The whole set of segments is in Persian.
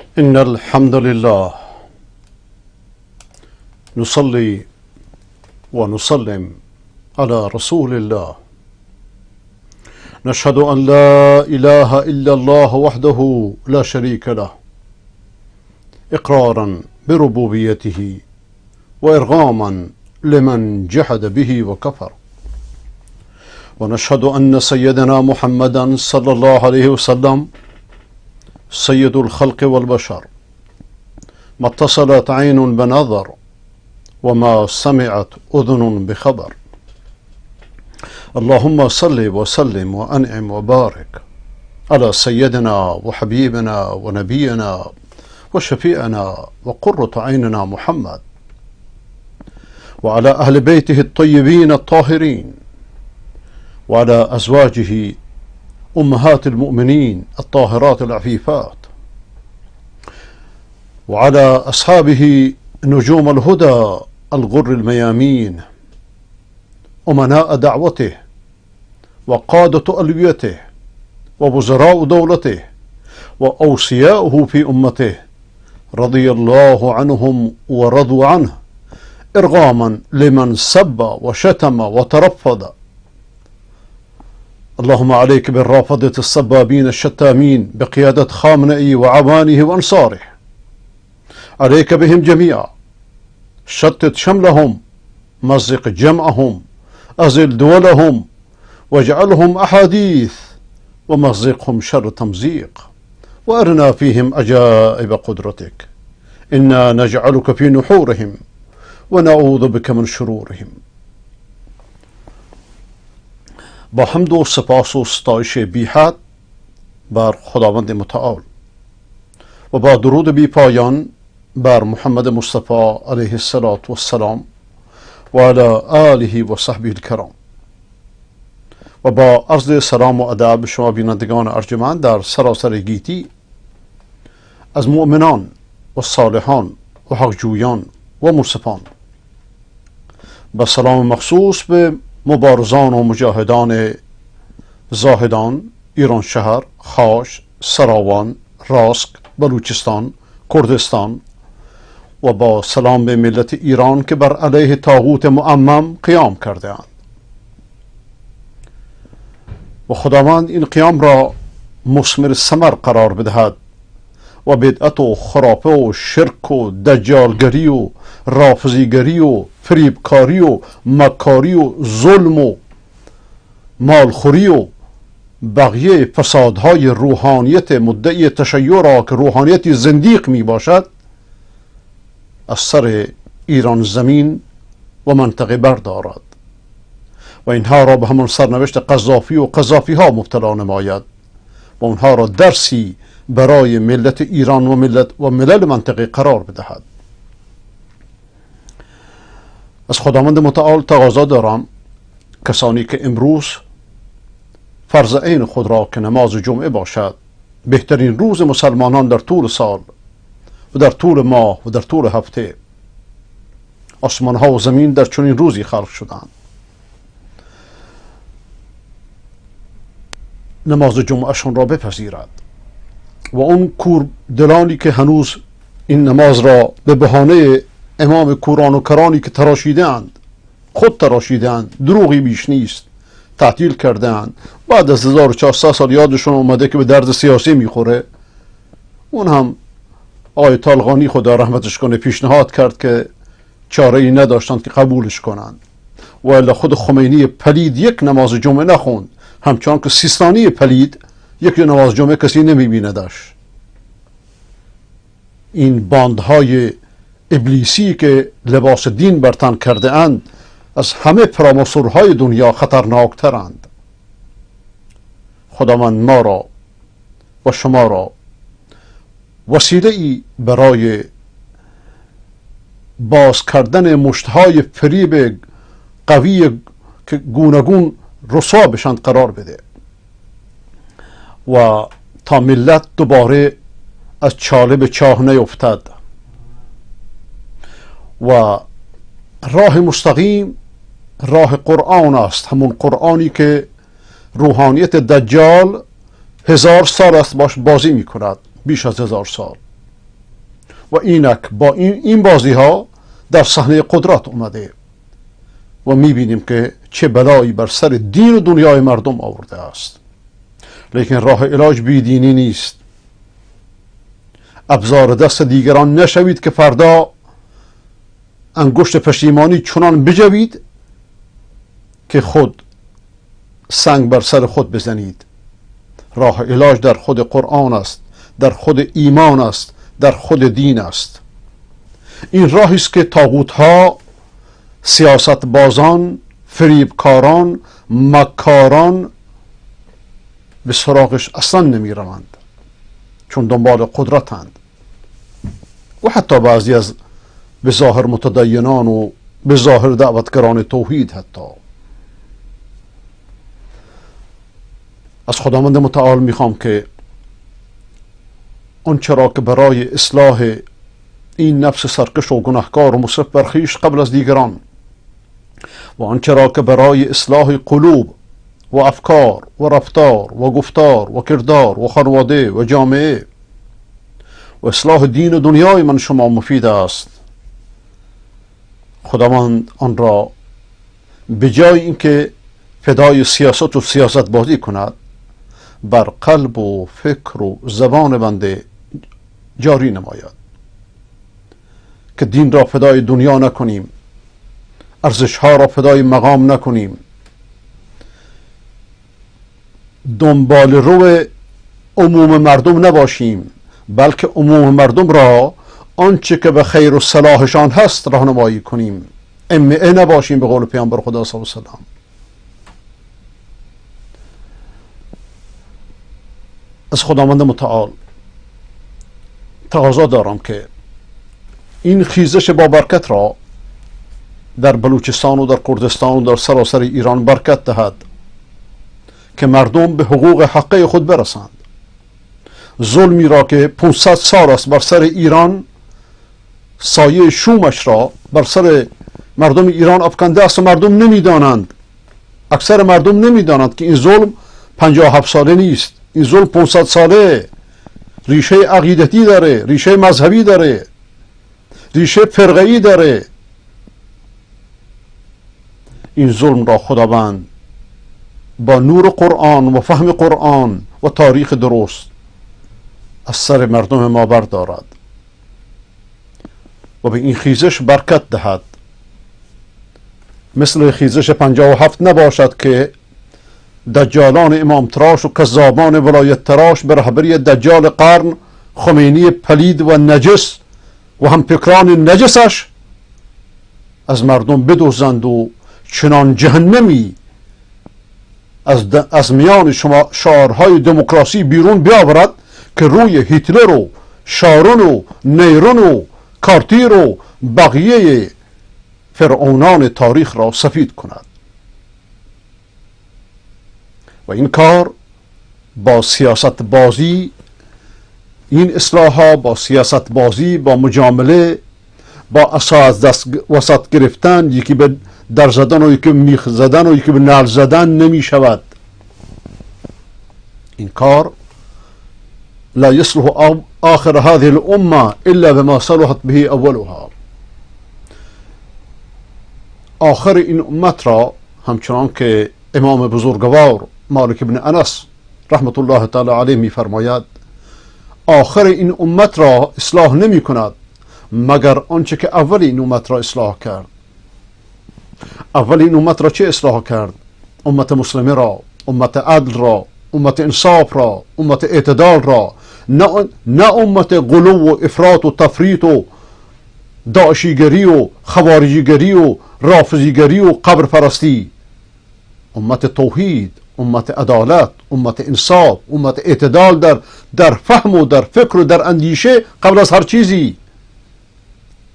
إن الحمد لله نصلي ونسلم على رسول الله. نشهد أن لا إله إلا الله وحده لا شريك له، إقرارا بربوبيته وإرغاما لمن جحد به وكفر. ونشهد أن سيدنا محمدا صلى الله عليه وسلم سيد الخلق والبشر، ما اتصلت عين بنظر وما سمعت أذن بخبر. اللهم صل وسلم وأنعم وبارك على سيدنا وحبيبنا ونبينا وشفيعنا وقرة عيننا محمد، وعلى أهل بيته الطيبين الطاهرين، وعلى أزواجه أمهات المؤمنين الطاهرات العفيفات، وعلى أصحابه نجوم الهدى الغر الميامين، أمناء دعوته وقادة ألويته ووزراء دولته وأوصياؤه في أمته، رضي الله عنهم ورضوا عنه، إرغاما لمن سب وشتم وترفض. اللهم عليك بالرافضة السبابين الشتامين بقيادة خامنئي وعوانه وأنصاره، عليك بهم جميعا، شتت شملهم، مزق جمعهم، أزل دولهم، واجعلهم أحاديث، ومزقهم شر تمزيق، وأرنا فيهم عجائب قدرتك. إنا نجعلك في نحورهم ونعوذ بك من شرورهم. با حمد و سپاس و ستایش بی حد بر خداوند متعال و با درود بی پایان بر محمد مصطفی علیه السلام و علی آله و صحبه الکرام، و با عرض سلام و ادب شما بینندگان ارجمند در سراسر گیتی از مؤمنان و صالحان و حقجویان و منصفان، با سلام مخصوص به مبارزان و مجاهدان زاهدان، ایران شهر، خاش، سراوان، راسک، بلوچستان، کردستان، و با سلام به ملت ایران که بر علیه طاغوت معمم قیام کرده اند. و خداوند این قیام را مثمر ثمر قرار بدهد و بدعت و خرافه و شرک و دجالگری و رافضیگری و فریبکاری و مکاری و ظلم و مالخوری و بقیه فسادهای روحانیت مدعی تشیع را که روحانیتی زندیق می باشد از سر ایران زمین و منطقه بردارد و اینها را به همان سرنوشت قذافی و قذافی ها مبتلا نماید و اونها را درسی برای ملت ایران و ملل منطقه قرار بدهد. از خداوند متعال تقاضا دارم کسانی که امروز فرض عین خود را که نماز جمعه باشد، بهترین روز مسلمانان در طول سال و در طول ماه و در طول هفته، آسمان ها و زمین در چنین روزی خلق شدند، نماز جمعهشون را بپذیرد و اون کور دلانی که هنوز این نماز را به بهانه امام کوران و کرانی که تراشیدند، خود تراشیدند، دروغی بیش نیست، تعطیل کردند، بعد از 1400 سال یادشون اومده که به درد سیاسی میخوره. اون هم آقای طالقانی خدا رحمتش کنه پیشنهاد کرد که چاره ای نداشتند که قبولش کنند، و الا خود خمینی پلید یک نماز جمعه نخوند، همچنان که سیستانی پلید یک نماز جمعه کسی نمیبیندش. این باندهای ابلیسی که لباس دین بر تن کرده اند از همه پراماسورهای دنیا خطرناکترند. خداوند ما را و شما را وسیله ای برای باز کردن مشتهای فریب قوی که گوناگون رسوا بشند قرار بده و تا ملت دوباره از چاله به چاه نیفتد و راه مستقیم راه قرآن است، همون قرآنی که روحانیت دجال 1000 سال است باش بازی می کند، بیش از 1000 سال. و اینک با این بازی ها در صحنه قدرت اومده و میبینیم که چه بلایی بر سر دین و دنیای مردم آورده است. لیکن راه علاج بیدینی نیست. ابزار دست دیگران نشوید که فردا انگشت پشیمانی چنان بجوید که خود سنگ بر سر خود بزنید. راه علاج در خود قرآن است، در خود ایمان است، در خود دین است. این راهی است که طاغوت‌ها، سیاستبازان، فریبکاران، مکاران به سراغش اصلا نمی روند، چون دنبال قدرتند. و حتی بعضی از به ظاهر متدینان و به ظاهر دعوتگران توحید حتی. از خداوند متعال میخوام که آنچه را که برای اصلاح این نفس سرکش و گناهکار و مصرف بر خویش قبل از دیگران و آنچه را که برای اصلاح قلوب و افکار و رفتار و گفتار و کردار و خانواده و جامعه و اصلاح دین و دنیای من شما مفید است، خداوند آن را به جای اینکه فدای سیاست و سیاست بازی کند، بر قلب و فکر و زبان بنده جاری نماید که دین را فدای دنیا نکنیم، ارزش‌ها را فدای مقام نکنیم، دنبال رو عموم مردم نباشیم، بلکه عموم مردم را آنچه که به خیر و صلاحشان هست راهنمایی کنیم، امعه نباشیم به قول پیامبر خدا صلی الله علیه و سلم. از خداوند متعال تقاضا دارم که این خیزش با برکت را در بلوچستان و در کردستان و در سراسر ایران برکت دهد که مردم به حقوق حقه خود برسند. ظلمی را که 500 سال است بر سر ایران، سایه شومش را بر سر مردم ایران افکنده است و مردم نمیدانند، اکثر مردم نمیدانند که این ظلم 57 ساله نیست، این ظلم 500 ساله، ریشه عقیدتی داره، ریشه مذهبی داره، ریشه فرقه‌ای داره. این ظلم را خداوند با نور قرآن و فهم قرآن و تاریخ درست از سر مردم ما بردارد و به این خیزش برکت دهد. مثل خیزش 57 نباشد که دجالان امام تراش و کذابان ولایت تراش به رهبری دجال قرن خمینی پلید و نجس و همفکران نجسش از مردم بدزدند و چنان جهنمی از میان شما شعارهای دموکراسی بیرون بیاورد که روی هیتلر و شارون و نیرون و کارتیر و بقیه فرعونان تاریخ را سفید کند. و این کار با سیاست بازی، این اصلاح ها با سیاست بازی، با مجامله، با عصا از دست وسط گرفتن، یکی به در زدن و یکی به میخ زدن و یکی به نعل زدن نمی شود. این کار لا يصلح آخر هذه الامه الا بما صلحت به اولها. آخر این امت را همچنان که امام بزرگوار مالک بن انس رحمت الله تعالی علیه می فرماید، آخر این امت را اصلاح نمی کند مگر آنچه که اول این امت را اصلاح کرد. اول این امت را چه اصلاح کرد؟ امت مسلمه را، امت عدل را، امت انصاف را، امت اعتدال را، نه امت غلو و افراط و تفریط و داعشیگری و خوارجیگری و رافضیگری و قبر پرستی. امت توحید، امت عدالت، امت انصاف، امت اعتدال در فهم و در فکر و در اندیشه قبل از هر چیزی.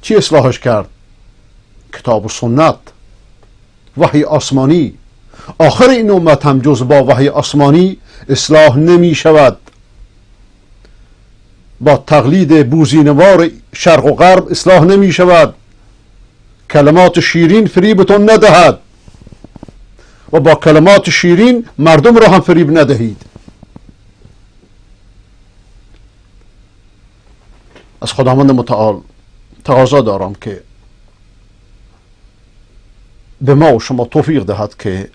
چی اصلاحش کرد؟ کتاب و سنت، وحی آسمانی. آخر این امت هم جز با وحی آسمانی اصلاح نمی شود. با تقلید بوزینوار شرق و غرب اصلاح نمی شود. کلمات شیرین فریبتون ندهد و با کلمات شیرین مردم را هم فریب ندهید. از خداوند متعال تقاضا دارم که به ما و شما توفیق دهد که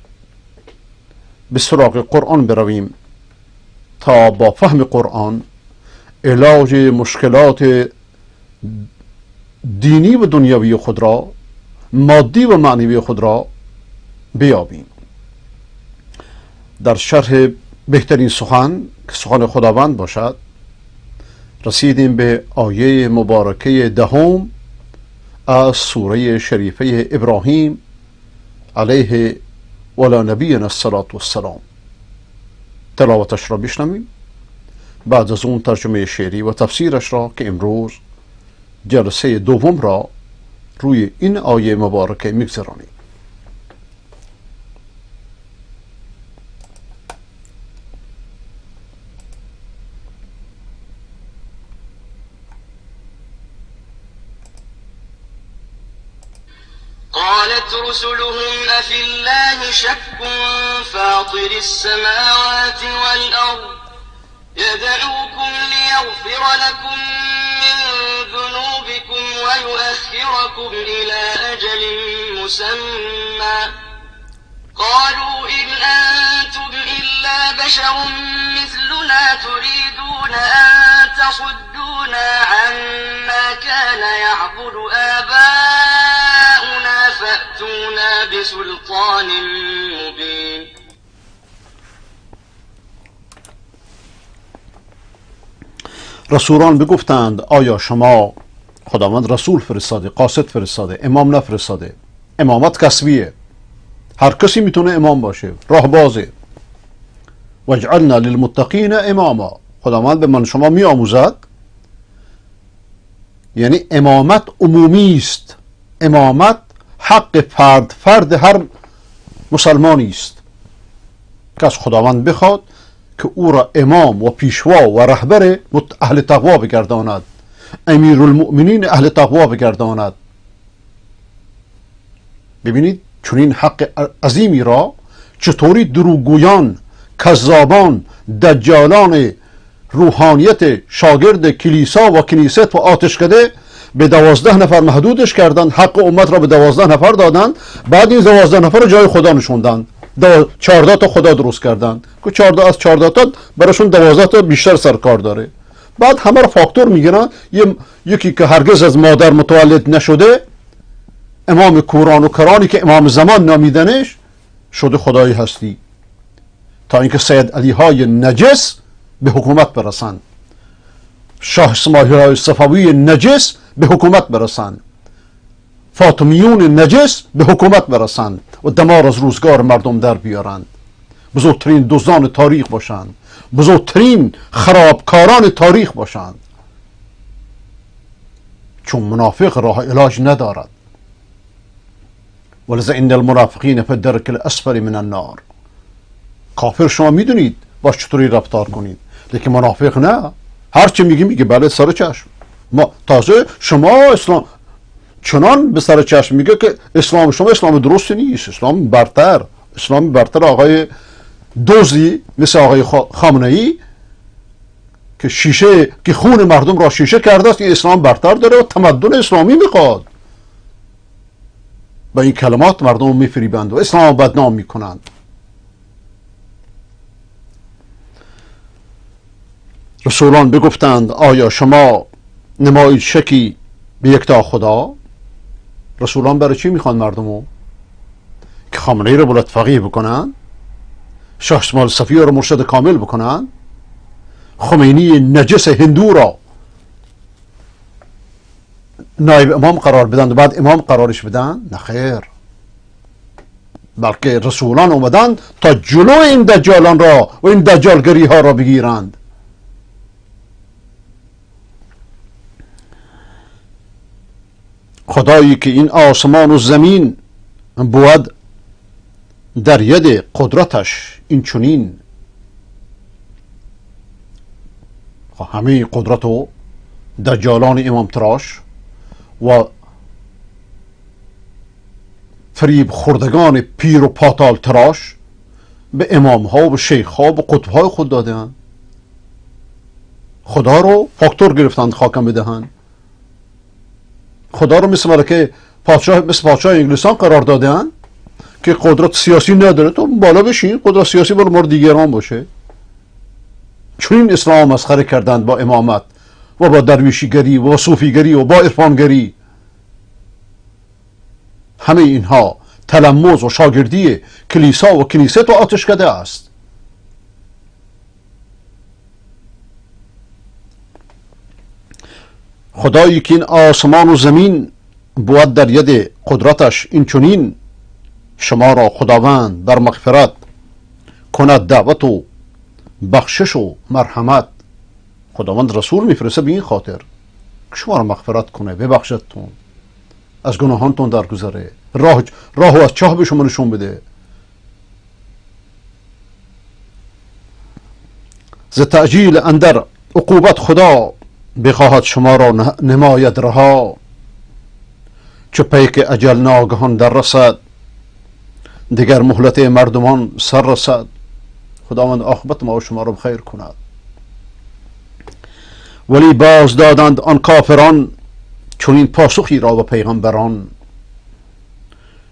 به سراغ قرآن برویم تا با فهم قرآن علاج مشکلات دینی و دنیوی خود را، مادی و معنوی خود را بیابیم. در شرح بهترین سخن که سخن خداوند باشد رسیدیم به آیه مبارکه دهم از سوره شریفه ابراهیم علیه ولا نبینا الصلاة والسلام. تلاوتش را بشنویم، بعد از اون ترجمه شعری و تفسیرش را که امروز جلسه دوم را روی این آیه مبارکه میگذرانیم. قالت رسلهم أفي الله شك فاطر السماوات والأرض يدعوكم ليغفر لكم من ذنوبكم ويؤخركم إلى أجل مسمى قالوا إن أنتم إلا بشر مثلنا تريدون أن تصدونا عما كان يعبد آباؤنا فأتونا بسلطان مبين. رسولان بگفتند آیا شما خداوند رسول فرستاده، قاصد فرستاده، امام نفرستاده؟ امامت کسبیه، هر کسی میتونه امام باشه، راهبازه. وجعلنا للمتقین اماما، خداوند به من شما میآموزد، یعنی امامت عمومی است، امامت حق فرد هر مسلمانی است که از خداوند بخواد که او را امام و پیشوا و رهبر اهل تقوا بگرداند، امیر المؤمنین اهل تقوا بگرداند. ببینید چنین حق عظیمی را چطوری دروغگویان، کذابان، دجالان روحانیت شاگرد کلیسا و کنیست و آتشکده به 12 نفر محدودش کردند، حق امت را به 12 نفر دادند، بعد این 12 نفر رو جای خدا نشوندند، 14 تا خدا درست کردند که 14 از 14 تا براشون 12 تا بیشتر سرکار داره. بعد همه رو فاکتور میگیرن، یکی که هرگز از مادر متولد نشده، امام کوران و کرانی که امام زمان نامیدنش، شده خدای هستی، تا اینکه سید علی های نجس به حکومت برسند، شاه اسماعیل های صفوی نجس به حکومت برسند، فاطمیون نجس به حکومت برسند و دمار از روزگار مردم در بیارند، بزرگترین دزدان تاریخ باشند، بزرگترین خرابکاران تاریخ باشند، چون منافق راه علاج ندارد. ولذا ان المنافقین فی الدرک الاسفل من النار. کافر شما میدونید باش چطوری رفتار کنید، لیکن منافق نه، هر چی میگه بله سر چشم. ما تازه شما اسلام چنان به سر چشم میگه که اسلام شما اسلام درستی نیست، اسلام برتر آقای دوزی مثل آقای خامنه‌ای که شیشه که خون مردم را شیشه کرده است، این اسلام برتر داره و تمدن اسلامی میخواد. با این کلمات مردم رو میفریبند و اسلام رو بدنام میکنند. رسولان بگفتند آیا شما نمایید شکی به یکتا خدا؟ رسولان برای چی میخوان مردمو؟ که خامنه‌ای رو بلند فقیه بکنن، شاه اسماعیل صفوی رو مرشد کامل بکنن، خمینی نجس هندو را نایب امام قرار بدن و بعد امام قرارش بدن؟ نه خیر، بلکه رسولان اومدن تا جلو این دجالان را و این دجالگری ها را بگیرند. خدایی که این آسمان و زمین بود در ید قدرتش، این چنین همه قدرت و دجالان امام تراش و فریب خوردگان پیر و پاتال تراش به امام ها و به شیخ ها و قطب های خود دادن، خدا رو فاکتور گرفتند خاکم بدهند. خدا رو مثل پادشاه انگلستان قرار دادن که قدرت سیاسی نداره، تو بالا بشین، قدرت سیاسی بالا مورد دیگران باشه. چون این اسلام مسخره کردند با امامت و با درویشیگری و با صوفیگری و با عرفانگری. همه اینها تلمذ و شاگردی کلیسا و کنیسه تو آتشکده است. خدایی که این آسمان و زمین بود در ید قدرتش، این چنین شما را خداوند بر مغفرت کند دعوت و بخشش و مرحمت. خداوند رسول میفرسته به این خاطر که شما را مغفرت کنه، ببخشدتون، از گناهانتون درگذره، راهو از چاه به شما نشون بده. ز تعجیل اندر عقوبت خدا، بخواهد شما را نماید رها. چو پیک اجل ناگهان در رسد، دیگر مهلت مردمان سر رسد. خداوند عاقبت ما و شما را بخیر کند. ولی باز دادند آن کافران، چون این پاسخی را به پیغمبران.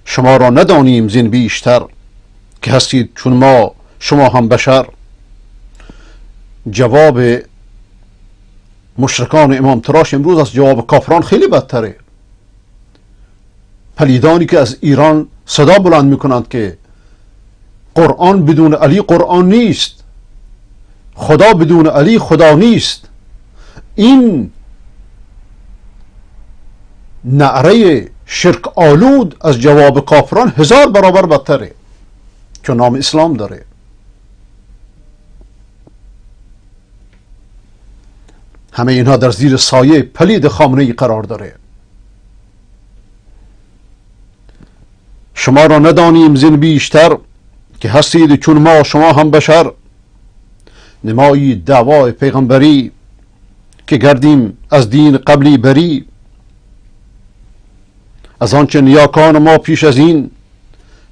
شما را ندانیم زین بیشتر، که هستید چون ما شما هم بشر. جواب مشرکان امام تراش امروز از جواب کافران خیلی بدتره. پلیدانی که از ایران صدا بلند میکنند که قرآن بدون علی قرآن نیست، خدا بدون علی خدا نیست، این نعره شرک آلود از جواب کافران 1000 برابر بدتره، چون نام اسلام داره. همه اینها در زیر سایه پلید خامنه‌ای قرار داره. شما را ندانیم زین بیشتر، که هستید چون ما شما هم بشر. نمایی دعوای پیغمبری، که گردیم از دین قبلی بری. از آنچه نیاکان ما پیش از این،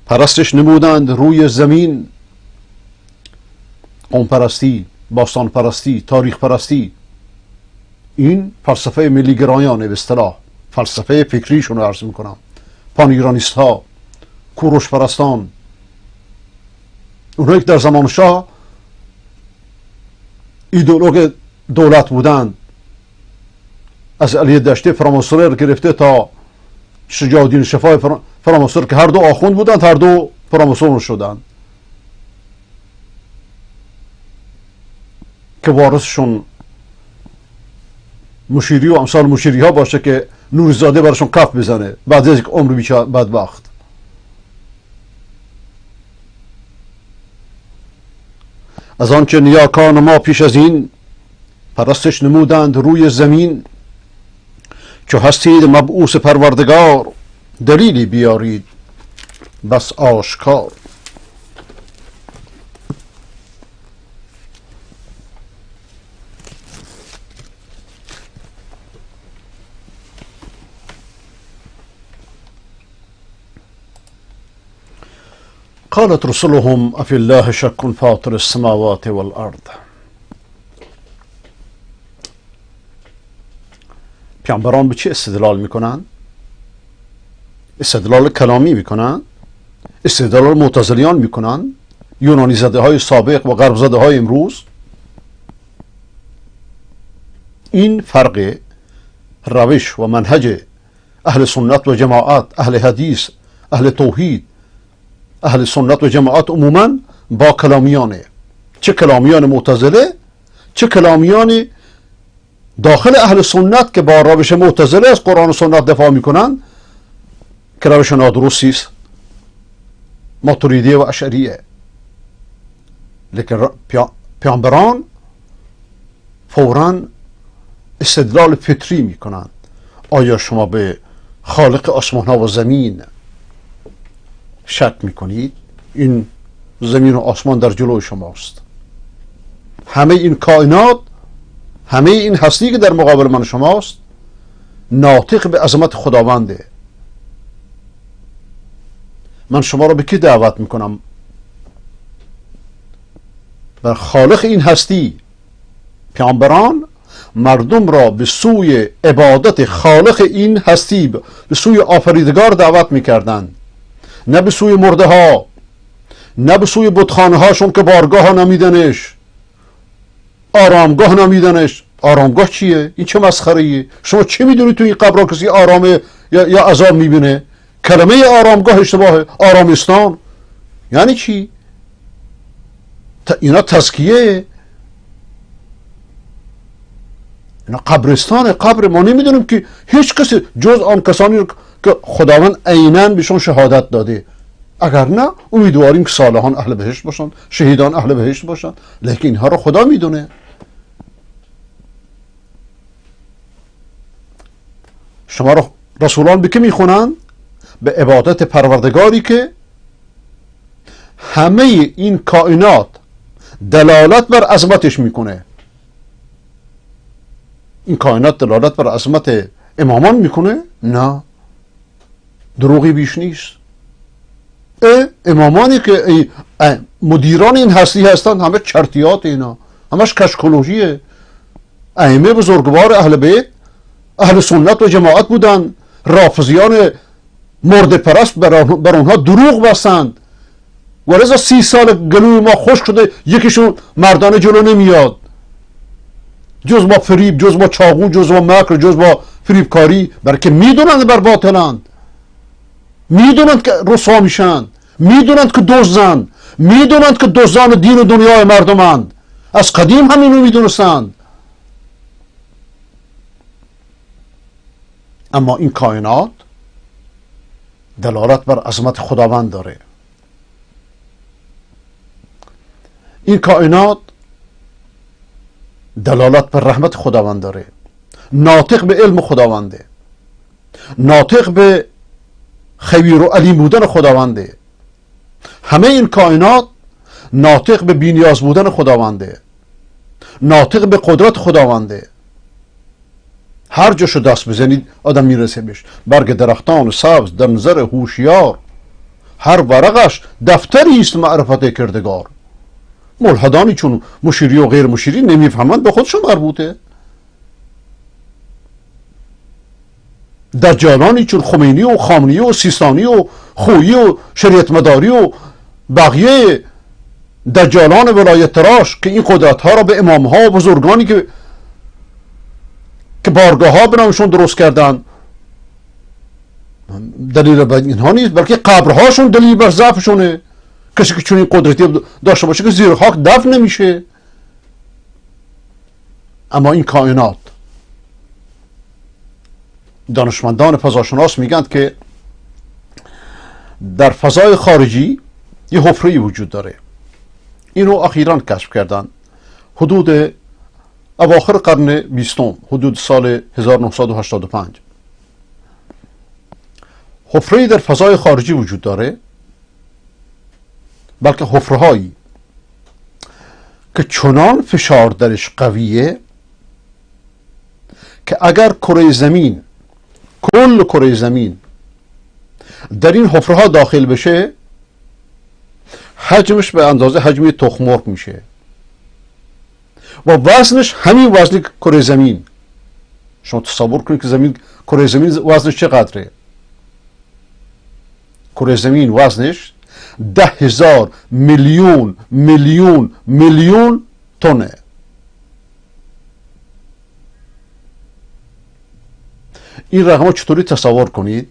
پرستش نمودند روی زمین. قوم پرستی، باستان پرستی، تاریخ پرستی، این فلسفه ملیگرایانه، به اصطلاح فلسفه فکریشون رو عرض میکنم. پانیرانیست ها، کوروش پرستان، اونهایی که در زمان شاه ایدئولوگ دولت بودند، از علی دشتی فراماسونر گرفته تا شجاع الدین شفای فراماسونر که هر دو آخوند بودند، هر دو فراماسون شدند که وارثشون مشیری و امثال مشیری ها باشه که نوریزاده براشون کف بزنه بعد از یک عمر بدبخت. از آنچه نیاکان ما پیش از این، پرستش نمودند روی زمین. چو هستید مبعوث پروردگار، دلیلی بیارید بس آشکار. قالت رسلهم افی الله شک فاطر السماوات والارض. پیامبران به چه استدلال میکنن؟ استدلال کلامی میکنن، استدلال معتزلیان میکنن، یونانی زده های سابق و غرب زده های امروز. این فرق روش و منهج اهل سنت و جماعت، اهل حدیث، اهل توحید، اهل سنت و جماعت عموما با کلامیانه، چه کلامیان معتزله چه کلامیان داخل اهل سنت که با روش معتزله از قرآن و سنت دفاع میکنن، که روش نادرستی است، ماتریدیه و اشعریه. لیکن پیامبران فوراً استدلال فطری میکنند. آیا شما به خالق آسمان ها و زمین شک میکنید؟ این زمین و آسمان در جلوی شماست. همه این کائنات، همه این هستی که در مقابل من شماست، ناطق به عظمت خداونده. من شما را به کی دعوت میکنم؟ بر خالق این هستی. پیامبران مردم را به سوی عبادت خالق این هستی، به سوی آفریدگار دعوت میکردند، نه به سوی مرده ها، نه به سوی بتخانه هاشون که بارگاه ها نمیدنش، آرامگاه نمیدنش. آرامگاه چیه؟ این چه مسخره؟ شما چه میدونید تو این قبر کسی آرامه یا عذاب میبینه؟ کلمه آرامگاه اشتباهه. آرامستان یعنی چی؟ اینا تزکیه، اینا قبرستان، قبر. ما نمیدونیم که هیچ کسی جز آن کسانی که خداوند عیناً بهشون شهادت داده. اگر نه امیدواریم که صالحان اهل بهشت باشن، شهیدان اهل بهشت باشن، لیکن اینها رو خدا میدونه. شما رو رسولان به که میخونن؟ به عبادت پروردگاری که همه این کائنات دلالت بر عظمتش میکنه. این کائنات دلالت بر عظمت امامان میکنه؟ نه، دروغی بیش نیست. امامانی که مدیران این هستی هستند همه چرتیات، اینا همش کشکولوژیه. ائمه بزرگوار اهل بیت اهل سنت و جماعت بودن، رافضیان مرد پرست بر اونها دروغ بستند. ولذا 30 سال گلوی ما خشک شده، یکیشون مردانه جلو نمیاد جز با فریب، جز با چاقو، جز با مکر، جز با فریبکاری، برای که میدونند بر باطلند، میدونند که رسوا میشن، میدونند که دزدند، میدونند که دزدان دین و دنیای مردمند. از قدیم همینو میدونستند. اما این کائنات دلالت بر عظمت خداوند داره. این کائنات دلالت بر رحمت خداوند داره. ناطق به علم خداونده، ناطق به خبیر و علیم بودن خداونده. همه این کائنات ناطق به بی‌نیاز بودن خداونده، ناطق به قدرت خداونده. هر جاشو دست بزنید آدم میرسه بهش. برگ درختان سبز در نظر هوشیار، هر ورقش دفتری است معرفت کردگار. ملحدانی چون مشیری و غیر مشیری نمیفهمند به خودشون مربوطه. دجالانی چون خمینی و خامنه‌ای و سیستانی و خویی و شریعت مداری و بقیه دجالان ولایت تراش که این قدرت ها را به امام ها و بزرگانی که بارگاه ها به نامشون درست کردن، دلیل بر اینها نیست، بلکه قبرهاشون دلیل بر ضعفشونه. کسی که چون این قدرتی داشته باشه که زیر خاک دفن نمیشه. اما این کائنات، دانشمندان فضاشناس میگن که در فضای خارجی یه حفره‌ای وجود داره. اینو اخیراً کشف کردن، حدود اواخر قرن 20، حدود سال 1985. حفره‌ای در فضای خارجی وجود داره، بلکه حفره‌هایی که چنان فشار درش قویه که اگر کره زمین، کل کره زمین در این حفره‌ها داخل بشه، حجمش به اندازه حجم تخم مرغ میشه و وزنش همین وزن کره زمین. شما تصور کنید که کره زمین وزنش چقدره؟ کره زمین وزنش 10,000 میلیون میلیون میلیون تنه. این رقم چطوری تصور کنید؟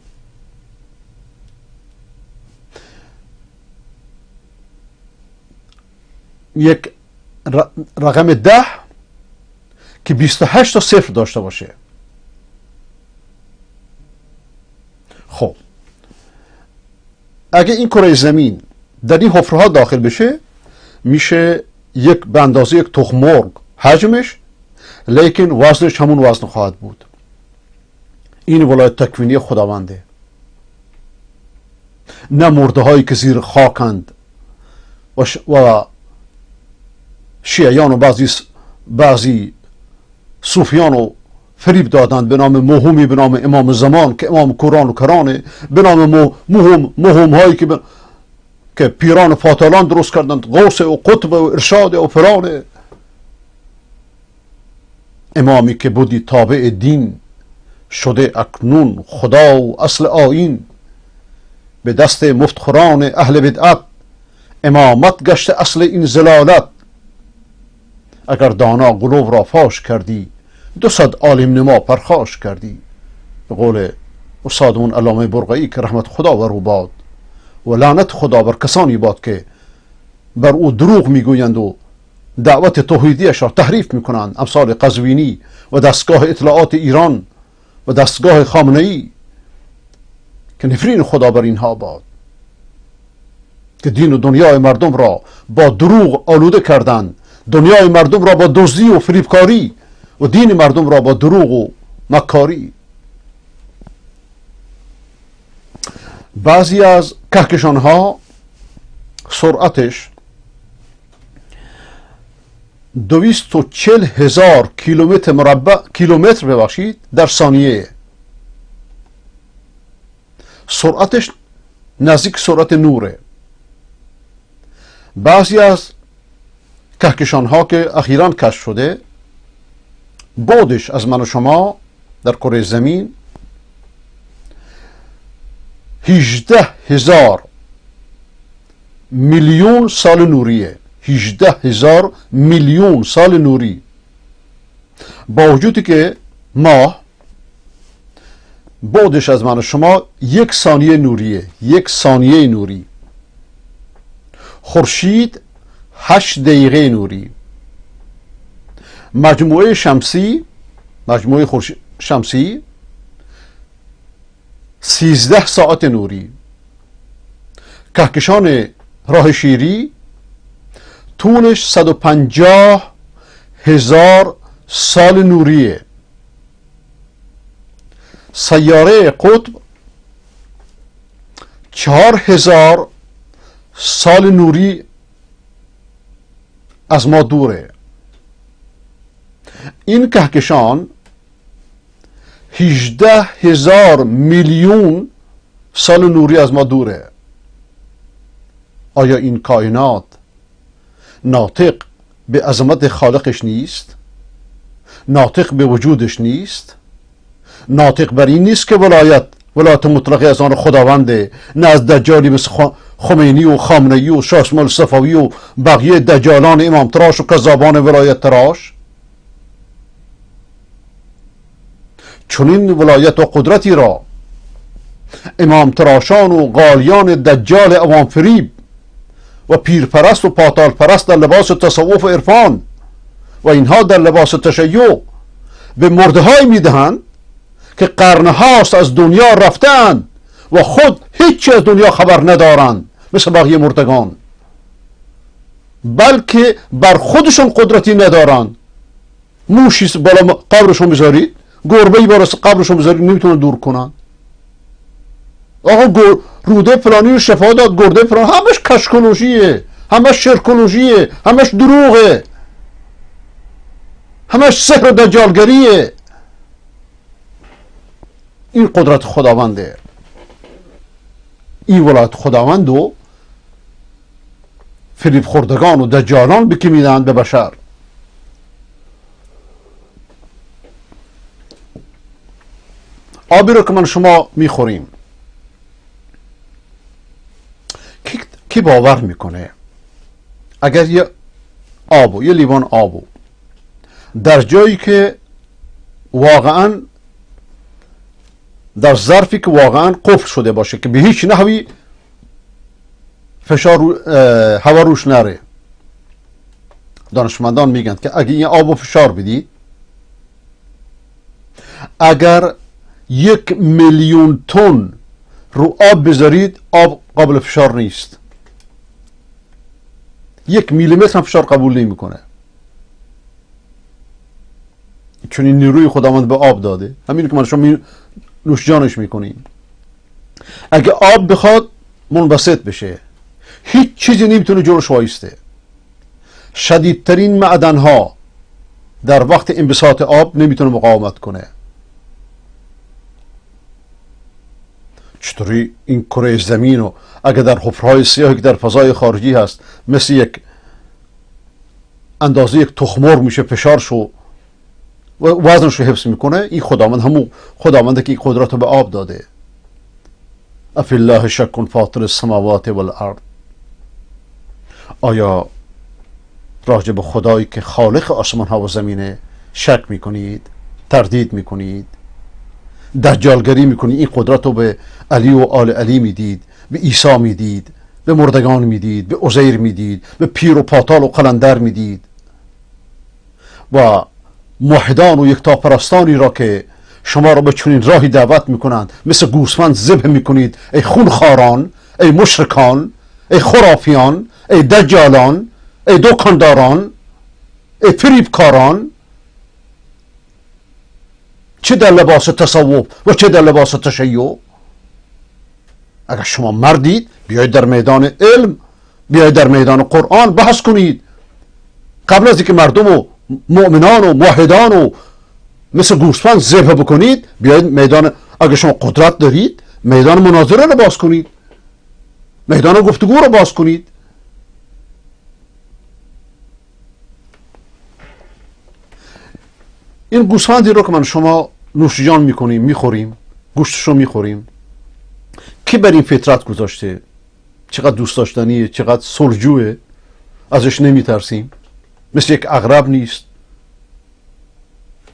یک رقم 10 که 28 تا صفر داشته باشه. خب اگه این کره زمین در این حفره‌ها داخل بشه، میشه به اندازه یک تخم مرغ حجمش، لیکن وزنش همون وزن خواهد بود. این ولایت تکوینی خداونده. نه مرده هایی که زیر خاکند و شیعیان و بعضی صوفیان و فریب دادند به نام موهومی، به نام امام زمان که امام قرآن و کرانه، به نام موهوم هایی که پیران و فاطلان درست کردند، غوث و قطب و ارشاد و فلان. امامی که بودی تابع دین، شده اکنون خدا و اصل آیین. به دست مفتخران اهل بدعت، امامت گشته اصل این زلالت. اگر دانا قلوب را فاش کردی، 200 عالم نما پرخاش کردی. به قول استادمون علامه برقعی که رحمت خدا بر او باد و لعنت خدا بر کسانی باد که بر او دروغ میگویند و دعوت توحیدیش را تحریف میکنند، امثال قزوینی و دستگاه اطلاعات ایران و دستگاه خامنه‌ای، که نفرین خدا بر اینها باد، که دین و دنیای مردم را با دروغ آلوده کردند، دنیای مردم را با دزدی و فریبکاری و دین مردم را با دروغ و مکاری. بعضی از کهکشان ها سرعتش 240,000 کیلومتر ببخشید در ثانیه. سرعتش نزدیک سرعت نوره. بعضی از کهکشان ها که اخیراً کشف شده، بعدش از من و شما در کره زمین 18,000 میلیون سال نوریه. 18,000 میلیون سال نوری. با وجودی که ماه بعدش از من و شما 1 ثانیه نوریه. 1 ثانیه نوری. خورشید 8 دقیقه نوری. مجموعه شمسی 13 ساعت نوری. کهکشان راه شیری طولش 150,000 سال نوریه. سیاره قطب 4,000 سال نوری از ما دوره. این کهکشان 18,000 میلیون سال نوری از ما دوره. آیا این کائنات ناطق به عظمت خالقش نیست؟ ناطق به وجودش نیست؟ ناطق بر این نیست که ولایت مطلقه از آن خداونده، نه از دجالی مثل خمینی و خامنه‌ای و شاه اسماعیل صفوی و بقیه دجالان امام تراش و کذابان ولایت تراش؟ چنین ولایت و قدرتی را امام تراشان و قالیان دجال عوام فریب و پیرپرست و پاتال پرست در لباس تصوف و عرفان و اینها در لباس تشیع به مردهایی میدهند که قرنهاست از دنیا رفتند و خود هیچی از دنیا خبر ندارند، مثل بقیه مردگان، بلکه بر خودشون قدرتی ندارند. موشی بالا قبرشون بذارید، گربه‌ای بالا قبرشون بذارید، نمیتونن دور کنن. آقا روده فلانی رو شفا داد، گرده فلانی، همش کشکولوژیه، همش شرکولوژیه، همش دروغه، همش سحر و دجالگریه. این قدرت خداونده. این ولایت خداوند و فریب خوردگان و دجالان به که میدهند؟ به بشر. آبی رو که من شما میخوریم، کی باور میکنه اگر یه لیوان آبو در جایی که واقعا در ظرفی که واقعا قفل شده باشه که به هیچ نحوی هوا روش نره، دانشمندان میگن که اگه این آبو فشار بدید، اگر 1,000,000 تن رو آب بذارید، آب قابل فشار نیست. 1 میلیمتر هم فشار قبول نمیکنه، چون این نیروی خداوند به آب داده. همین که ما شما نوش جانش میکنیم. اگه آب بخواد منبسط بشه، هیچ چیزی نمیتونه جلوش وایسته. شدیدترین معدنها در وقت انبساط آب نمیتونه مقاومت کنه. چطوری این کره زمین رو اگه در حفرهای سیاهی که در فضای خارجی هست مثل اندازه یک تخم‌مرغ میشه فشارشو و وزنش رو حفظ میکنه، این خداوند همون خداونده که این قدرت رو به آب داده. افی الله شک فاطر السماوات والارض. آیا راجع به خدایی که خالق آسمان ها و زمینه شک میکنید؟ تردید میکنید؟ دجالگری میکنید؟ این قدرت رو به علی و آل علی میدید، به عیسی میدید، به مردگان میدید، به عزیر میدید، به پیر و پاتال و قلندر میدید و موحدان و یکتاپرستانی را که شما را به چنین راهی دعوت میکنند مثل گوسفند ذبح میکنید. ای خونخواران، ای مشرکان، ای خرافیان، ای دجالان، ای دکانداران، ای فریبکاران، چه در لباس تصوف و چه در لباس تشیع. اگر شما مردید بیایید در میدان علم، بیایید در میدان قرآن بحث کنید. قبل از اینکه مردم و مؤمنان و موحدان و مثل گوسفند ذبح بکنید، بیایید میدان، اگر شما قدرت دارید، میدان مناظره رو باز کنید، میدان گفتگو رو باز کنید. این گوسفندی رو که من شما نوش جان میکنیم، میخوریم، گوشتش رو میخوریم، کی بر این فطرت گذاشته؟ چقدر دوست داشتنیه، چقدر سلجوه، ازش نمیترسیم، مثل یک عقرب نیست.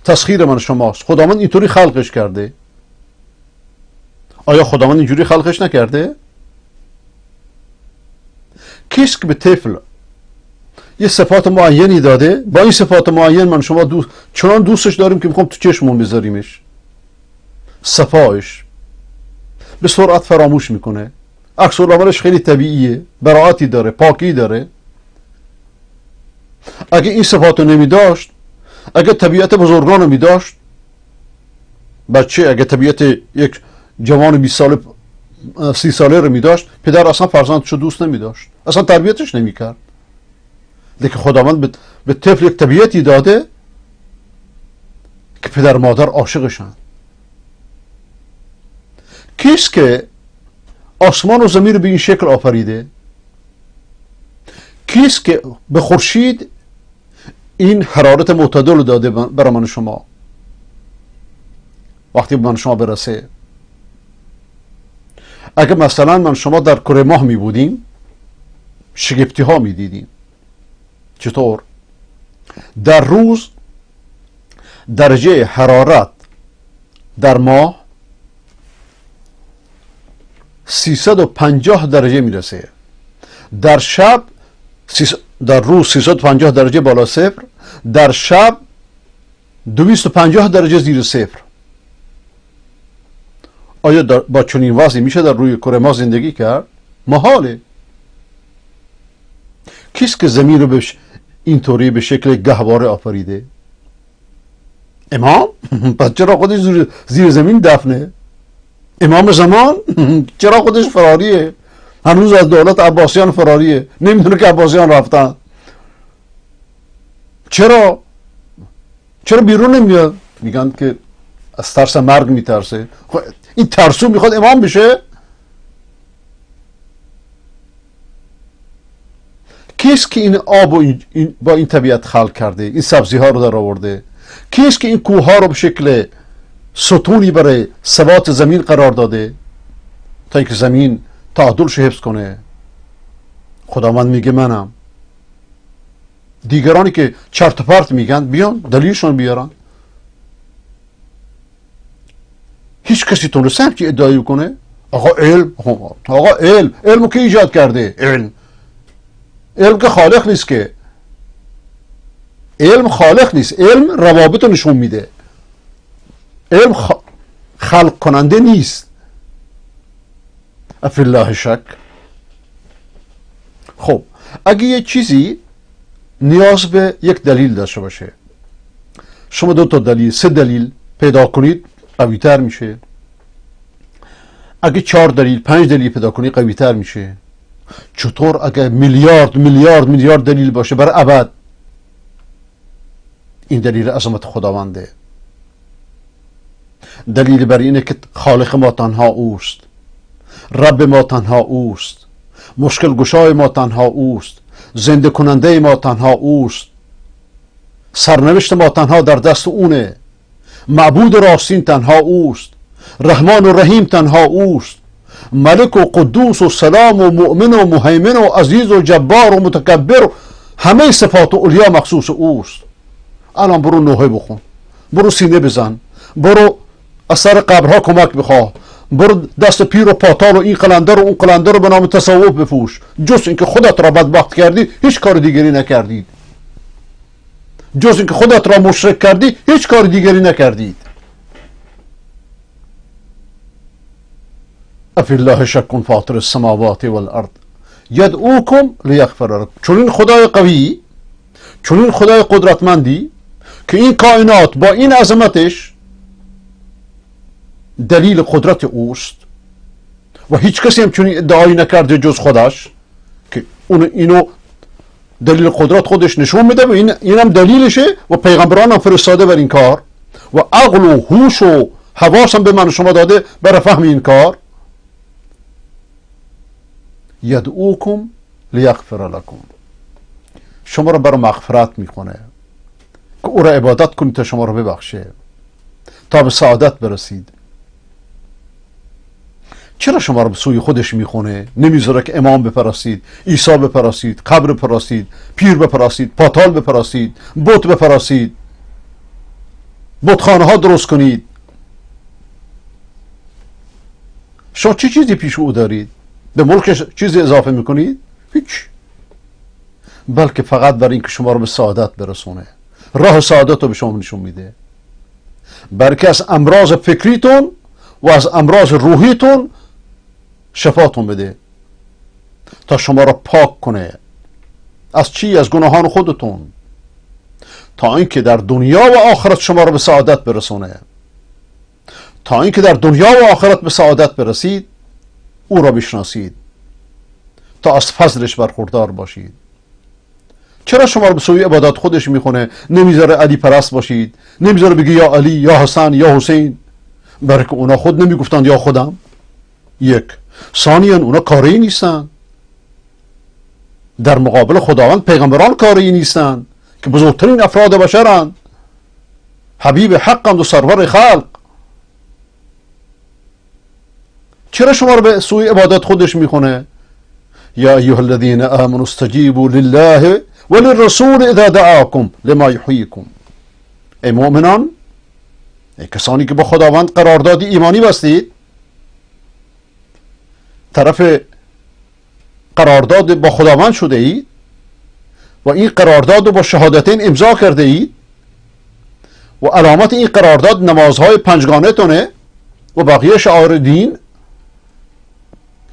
تسخیر من شماست. خداوند اینطوری خلقش کرده. آیا خداوند اینجوری خلقش نکرده؟ کیست که به طفل یه صفات معینی داده، با این صفات معین من شما چنان دوستش داریم که میخوام تو چشمون بذاریمش، صفایش به سرعت فراموش میکنه. عکس العملش خیلی طبیعیه، براعتی داره، پاکی داره. اگه این صفات رو نمی داشت، اگه طبیعت بزرگان رو می داشت، بچه اگه طبیعت یک جوان 20 ساله 30 ساله رو می داشت، پدر اصلا فرزندش رو دوست نمی داشت، اصلا تربیتش نمی کرد. لیکن خداوند به طفل یک طبیعتی داده که پدر مادر عاشقشن. کیست که آسمان و زمین رو به این شکل آفریده؟ کیست که به خورشید این حرارت معتدل داده برای من شما؟ وقتی به من شما برسه، اگر مثلا من شما در کره ماه می بودیم، شگفتی ها می دیدیم. چطور؟ در روز درجه حرارت در ماه 350 درجه میرسه. در شب در روز 350 درجه بالا صفر، در شب 250 درجه زیر صفر. آیا با چنین وضعی میشه در روی کره ماه زندگی کرد؟ محاله. کیست که زمین رو اینطوری به شکل گهواره آفریده؟ امام؟ پس چرا خودش زیر زمین دفنه؟ امام زمان؟ چرا خودش فراریه؟ هنوز از دولت عباسیان فراریه، نمیدونه که عباسیان رفتن. چرا بیرون نمیاد؟ میگن که از ترس مرگ میترسه. این ترسو میخواد امام بشه؟ کیست که این آب و با این طبیعت خلق کرده، این سبزی ها رو در آورده؟ کیست که این کوه ها رو به شکل ستونی برای ثبات زمین قرار داده تا اینکه زمین تعادلش حفظ کنه؟ خداوند میگه منم. دیگرانی که چرت و پرت میگن بیان دلیلشون بیارن. هیچ کسی تونسته همچین ادعایی کنه؟ آقا علم که ایجاد کرده؟ علم که خالق نیست، که علم خالق نیست، علم روابط رو نشون میده، علم خلق کننده نیست. افی الله شک. خب اگه یه چیزی نیاز به یک دلیل داشته باشه، شما 2 تا دلیل 3 دلیل پیدا کنید، قوی تر میشه. اگه 4 دلیل 5 دلیل پیدا کنید، قوی تر میشه. چطور اگه میلیارد دلیل باشه برای ابد؟ این دلیل عظمت خداونده. دلیل بر اینه که خالق ما تنها اوست، رب ما تنها اوست، مشکل گشای ما تنها اوست، زنده کننده ما تنها اوست، سرنوشت ما تنها در دست اونه. معبود راستین تنها اوست، رحمان و رحیم تنها اوست، ملک و قدوس و سلام و مؤمن و مهیمن و عزیز و جبار و متکبر، همه صفات و علیا مخصوص اوست. الان برو نوحه بخون، برو سینه بزن، برو از سر قبرها کمک بخواه، برو دست پیر و پاتال و این قلندر و اون قلندر رو به نام تصوف بپوش. جز اینکه خودت را بدبخت کردی هیچ کار دیگری نکردید. جز اینکه خودت را مشرک کردی هیچ کار دیگری نکردید. افی الله شک فاطر السماوات والارض یدعوکم لیغفر لکم. چون خدای قوی، چون خدای قدرتمندی که این کائنات با این عظمتش دلیل قدرت اوست و هیچ کسی هم چون ادعایی نکرده جز خودش که اینو دلیل قدرت خودش نشون میده و اینم دلیلشه و پیغمبران هم فرستاده بر این کار و عقل و هوش و حواس هم به من و شما داده برای فهم این کار. یدعوکم لیغفر لکم، شما را برای مغفرت میکنه که او را عبادت کنید تا شما را ببخشه، تا به سعادت برسید. چرا شما را به سوی خودش میخونه؟ نمیذاره که امام بپرستید، عیسی بپرستید، قبر بپرستید، پیر بپرستید، پاتال بپرستید، بت بپرستید، بتخانه ها درست کنید. شما چه چیزی پیش او دارید؟ به ملک چیزی اضافه میکنید؟ هیچ. بلکه فقط برای اینکه شما رو به سعادت برسونه، راه سعادت رو به شما نشون میده. بلکه از امراض فکریتون و از امراض روحیتون شفاتون بده، تا شما را پاک کنه. از چی؟ از گناهان خودتون، تا اینکه در دنیا و آخرت شما را به سعادت برسونه. تا اینکه در دنیا و آخرت به سعادت برسید، او را بشناسید تا از فضلش برخوردار باشید. چرا شما رو به سوی عبادت خودش میخونه؟ نمیذاره علی پرست باشید، نمیذاره بگی یا علی یا حسن یا حسین، برای که اونا خود نمیگفتند یا خودم. یک. ثانیاً اونا کاری نیستن، در مقابل خداوند پیغمبران کاری نیستن که بزرگترین افراد بشرند، حبیب حقند و سرور خلق. چرا شما رو به سوی عبادت خودش میخونه؟ یا ایها الذین آمنوا استجیبوا لله وللرسول اذا دعاکم لما یحییکم. ای مؤمنان، ای کسانی که با خداوند قرارداد ایمانی بستید، طرف قرارداد با خداوند شده اید و این قرارداد رو با شهادتین امضا کرده اید و علامت این قرارداد نمازهای پنجگانه تونه و بقیه شعائر دین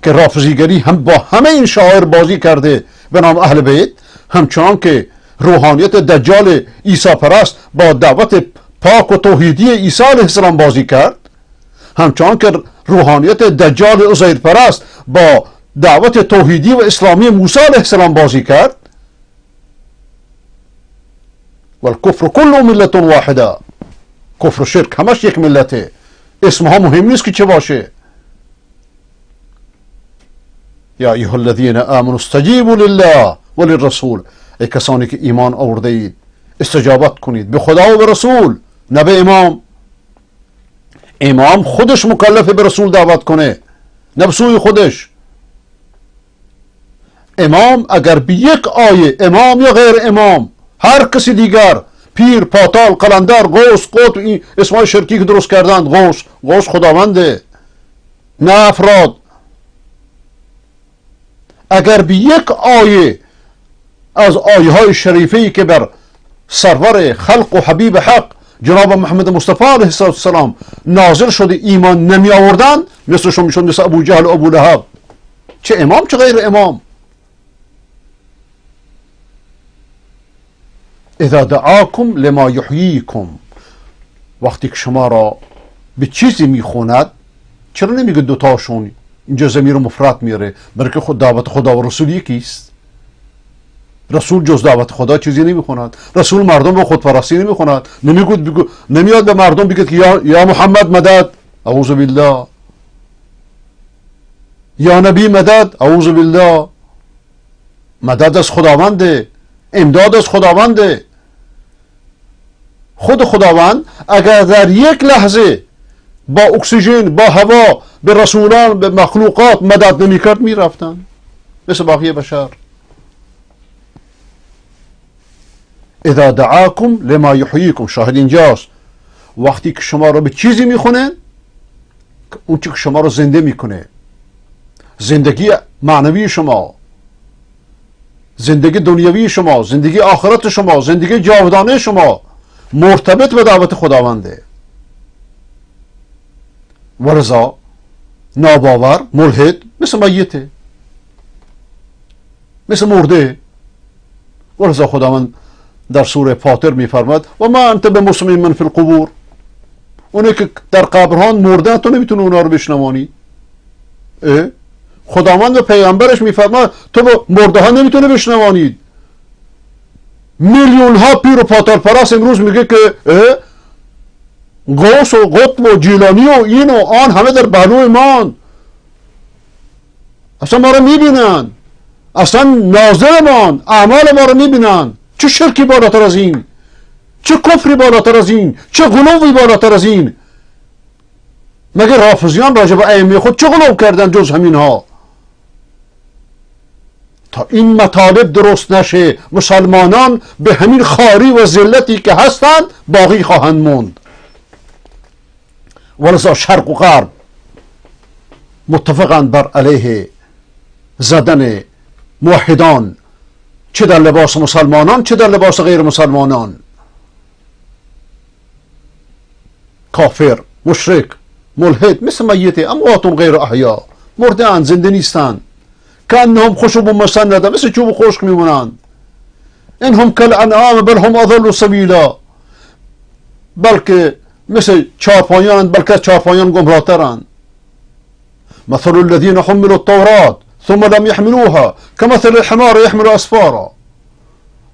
که رافضیگری هم با همه این شعائر بازی کرده به نام اهل بیت، همچنان که روحانیت دجال عیسی پرست با دعوت پاک و توحیدی عیسی علیه السلام بازی کرد، همچنان که روحانیت دجال عزیر پرست با دعوت توحیدی و اسلامی موسی علیه السلام بازی کرد. والکفر کل ملت واحده، کفر و شرک همش یک ملته، اسمها مهم نیست که چه باشه. یا ایها الذین آمنوا استجیبوا لله وللرسول. ای کسانی که ایمان آورده اید، استجابت کنید به خدا و به رسول، نه به امام. امام خودش مکلفه به رسول دعوت کنه، نه به سوی خودش. امام اگر به یک آیه، امام یا غیر امام، هر کسی دیگر، پیر، پاتال، قلندر، غوث، قطب، این اسمای شرکی که درست کردند، غوث خداونده نه افراد. اگر به یک آیه از آیه های شریفه‌ای که بر سرور خلق و حبیب حق جناب محمد مصطفی علیه السلام نازل شده ایمان نمی آوردن، مثلشون میشون مثل ابو جهل و ابو لهب. چه امام چه غیر امام. اذا دعاکم لما یحییکم، وقتی که شما را به چیزی میخوند، چرا نمیگه دوتاشون؟ اینجا ضمیر مفرد میاره، برای که خود دعوت خدا و رسول یکیست. رسول جز دعوت خدا چیزی نمیخوند. رسول مردم به خودپرستی نمیخوند. نمیاد به مردم بگه که یا محمد مدد، اعوذ بالله، یا نبی مدد، اعوذ بالله. مدد از خداونده، امداد از خداونده. خود خداوند اگر در یک لحظه با اکسیژن، با هوا، به رسولان، به مخلوقات مدد نمی کرد می رفتن مثل باقی بشر. اذا دعاکم لما یحییکم، شاهد اینجاست، وقتی که شما رو به چیزی میخونه اون چی که شما رو زنده میکنه، زندگی معنوی شما، زندگی دنیوی شما، زندگی آخرت شما، زندگی جاودانه شما مرتبط به دعوت خداونده. ولذا ناباور، ملحد مثل میته، مثل مرده. ولذا خداوند در سوره فاطر میفرماد و ما انت بمسمع من فی القبور، اونی که در قبرهان مردن تو نمیتونه اونا رو بشنوانی. خداوند و پیغمبرش میفرماد تو با مرده ها نمیتونه بشنوانید. میلیون ها پیر و پاتال پرست امروز میگه که غوث و قطب و جیلانی و این و آن همه در پهلوی مان، اصلا ما رو میبینن، اصلا ناظرمان اعمال ما رو میبینن. چه شرکی بالاتر از این، چه کفری بالاتر از این، چه غلوی بالاتر از این؟ مگه رافضیان راجع به ائمه خود چه غلو کردن جز همین ها؟ تا این مطالب درست نشه مسلمانان به همین خاری و ذلتی که هستند باقی خواهند موند. ولذا شرق و غرب متفقند بر علیه زدن موحدان، چه در لباس مسلمانان چه در لباس غیر مسلمانان. کافر، مشرک، ملحد مثل میته، اموات غیر احیا، مرده‌اند، زنده نیستند. کانهم خشب مسنده، مثل چوب خشک میمونند. انهم کالانعام بل هم اضل سبیلا، بلکه مثل چارپایانند، بلکه از چارپایان گمراه‌ترند. مثل الذين حملوا التوراة ثم لم يحملوها كمثل الحمار يحمل اسفارا.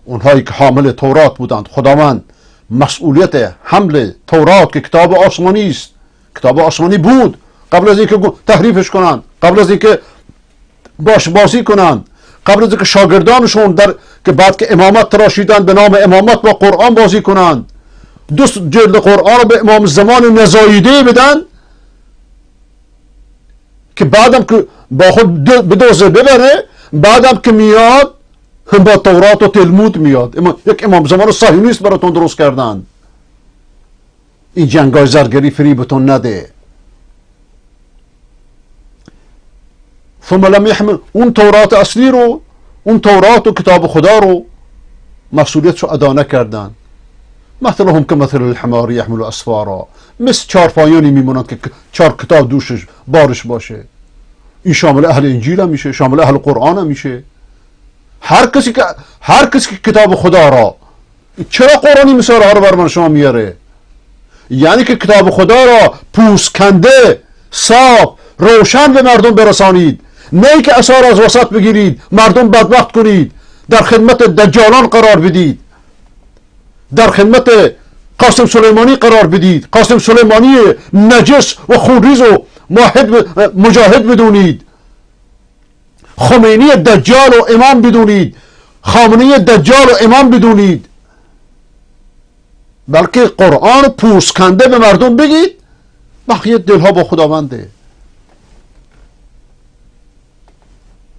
اونهایی که حامل تورات بودند، خداوند مسئولیت حمل تورات که کتاب آسمانی است، کتاب آسمانی بود قبل از اینکه تحریفش کنند، قبل از اینکه باش بازی کنند، قبل از اینکه شاگردانشون که بعد که امامت تراشیدند به نام امامت با قرآن بازی کنند، دو جلد قرآن رو به امام زمان نزاییده بدن که بعدم که با خود به دوزه ببره، بعدم که میاد با تورات و تلمود میاد. یک امام زمان صهیونیست براتون درست کردن. این جنگای زرگری فریبتون نده. ثم لم يحمل، اون تورات اصلی رو، اون تورات و کتاب خدا رو مسئولیتش رو ادا نکردن. مثلهم كمثل الحمار يحمل اسفارا، مثل چارپایانی میمونند که 4 کتاب دوشش بارش باشه. این شامل اهل انجیل هم میشه، شامل اهل قرآن هم میشه. هر کسی که کتاب خدا را، چرا قرآنی مثال ها رو بر من شما میاره؟ یعنی که کتاب خدا را پوسکنده، صاف، روشن به مردم برسانید، نه که اثار از وسط بگیرید، مردم بدبخت کنید، در خدمت دجالان قرار بدید، در خدمت قاسم سلیمانی قرار بدید، قاسم سلیمانی نجس و خونریز و مجاهد بدونید، خمینی دجال و امام بدونید، خامنه‌ای دجال و امام بدونید، بلکه قرآن پوسکنده به مردم بگید. بقیه دلها با خداونده.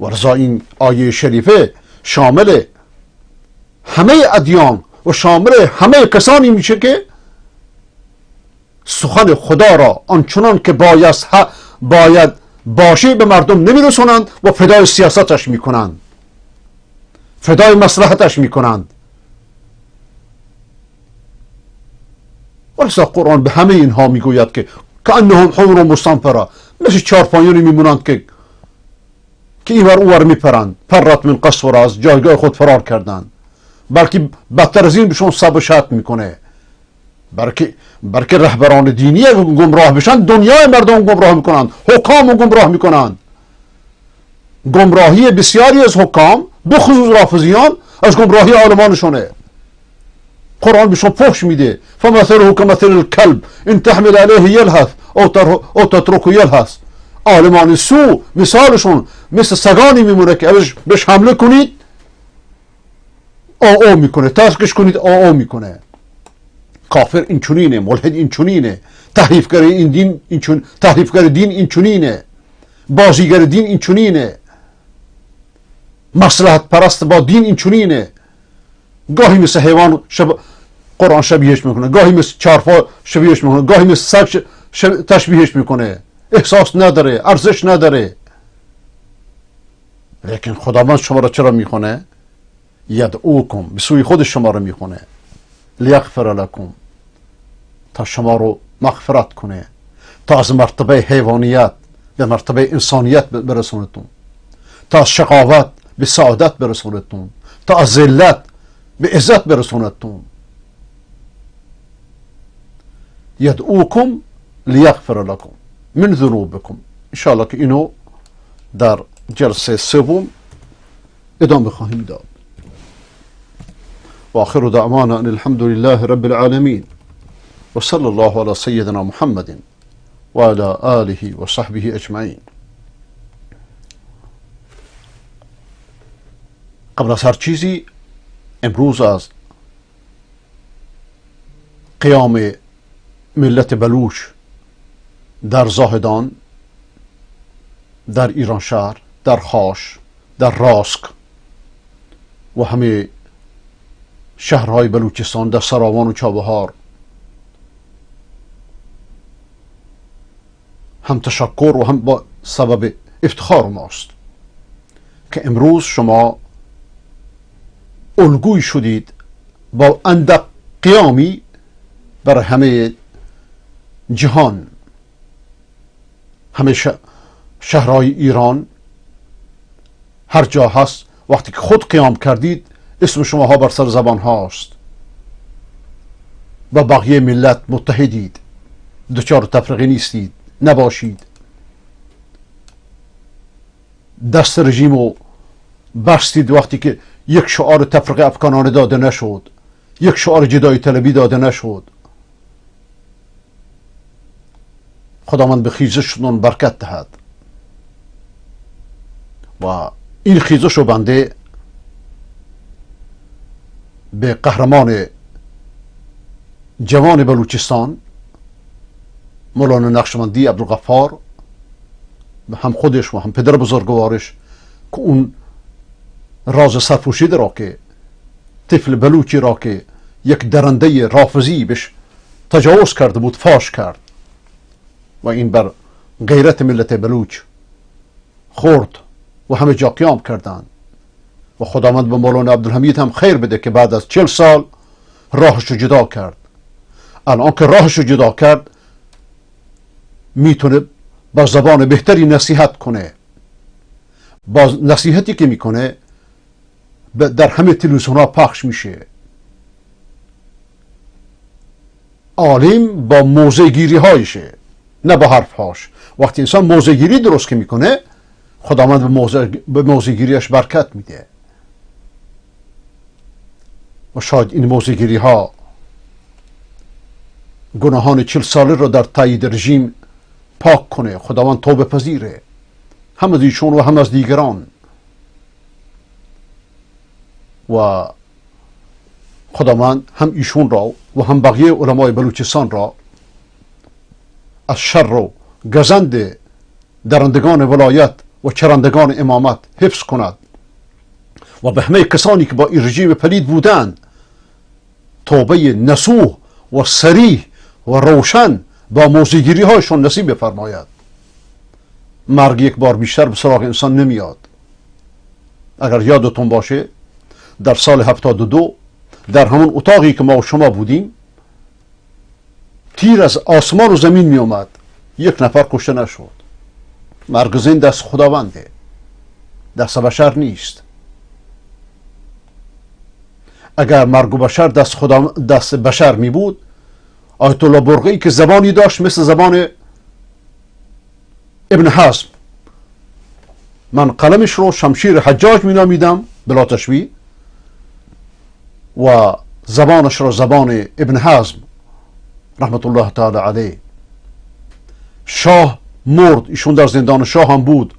ولذا این آیه شریفه شامل همه ادیان و شامل همه کسانی میشه که سخن خدا را آنچنان که باید باشه به مردم نمیرسونند و فدای سیاستش میکنند، فدای مصلحتش میکنند. ولذا قرآن به همه اینها میگوید که کانهم حمر مستنفره، مثل چارپایانی میمونند که اینور اونور میپرند، پرت من قصور، از جایگاه خود فرار کردند، بلکه بدتر از این بهشون سب و شتم میکنه. بلکه رهبران دینی گمراه بشن، دنیای مردم گمراه میکنند، حکام گمراه میکنند. گمراهی بسیاری از حکام به خصوص رافضیان از گمراهی عالمانشونه. قرآن بهشون فحش میده. فمثله كمثل الكلب ان تحمل عليه يلهث او تتركه يلهث. عالمان سو مثالشون مثل سگانی میمونه که بهش حمله کنید او میکنه، ترکش کنید او میکنه. کافر این چونینه، ملحد این چونینه، تحریفگر این دین این تحریفگر دین این چونینه، بازیگر دین این چونینه، مصلحت پرست با دین این چونینه. گاهی مثل حیوان قرآن شبیهش میکنه، گاهی مثل چارپا شبیهش میکنه، گاهی مثل سگ تشبیهش میکنه. احساس نداره، ارزش نداره. لیکن خداوند شما را چرا میخونه؟ یدعوکم، به سوی خود شما را میخونه. لیغفر لکم، تا شما رو مغفرت کنه، تا از مرتبه حیوانیت به مرتبه انسانیت برسونتون، تا از شقاوت به سعادت برسونتون، تا از ذلت به عزت برسونتون. یدعوکم لیغفر لکم من ذنوبکم. انشاءالله که اینو در جلسه سوم ادامه خواهیم داد. و آخر دعوانا ان الحمد لله رب العالمین و صلی الله علی سیدنا محمد و علی آله و صحبه اجمعین. قبل از هر چیزی امروز از قیام ملت بلوچ در زاهدان، در ایران شهر، در خاش، در راسک و همه شهرهای بلوچستان، در سراوان و چابهار هم تشکر و هم با سبب افتخار ماست که امروز شما الگوی شدید با اندک قیامی برای همه جهان. همه شهرهای ایران هر جا هست، وقتی که خود قیام کردید اسم شماها بر سر زبان هاست و بقیه ملت متحدید، دچار تفرقه نیستید، نباشید. دست رژیمو بستید وقتی که یک شعار تفرقه افکانانه داده نشد، یک شعار جدایی طلبی داده نشد. خداوند به خیزشتون برکت دهد و این خیزش رو بنده به قهرمان جوان بلوچستان مولانا نقشبندی عبدالغفار، هم خودش و هم پدر بزرگوارش که اون راز سرپوشیده را که طفل بلوچی را که یک درنده رافضی بهش تجاوز کرده بود فاش کرد و این بر غیرت ملت بلوچ خورد و همه جا قیام کردند. و خداوند به مولانا عبدالحمید هم خیر بده که بعد از 40 سال راهش رو جدا کرد. الان که راهش رو جدا کرد میتونه با زبان بهتری نصیحت کنه. با نصیحتی که میکنه در همه تلویزیون ها پخش میشه. عالم با موضع گیری هایشه، نه با حرف هاش. وقتی انسان موضع گیری درست که میکنه خداوند به موضع گیریش برکت میده و شاید این موضع گیری ها گناهان 40 ساله را در تایید رژیم پاک کنه. خداوند توبه پذیره، هم از ایشون و هم از دیگران. و خداوند هم ایشون را و هم بقیه علمای بلوچستان را از شر و گزند درندگان ولایت و چرندگان امامت حفظ کند و به همه کسانی که با این رژیم پلید بودند توبه نصوح و صریح و روشن با موضع‌گیری هایشون نصیب بفرماید. مرگ یک بار بیشتر به سراغ انسان نمیاد. اگر یادتون باشه در سال 72 در همون اتاقی که ما و شما بودیم تیر از آسمان و زمین می اومد، یک نفر کشته نشد. مرگ زین دست خداونده، دست بشر نیست. اگر مرگ و بشر دست بشر می بود، آیت الله برقی که زبانی داشت مثل زبان ابن حزم، من قلمش رو شمشیر حجاج می نامیدم بلا تشبیه و زبانش رو زبان ابن حزم رحمت الله تعالی علیه. شاه مرد، ایشون در زندان شاه هم بود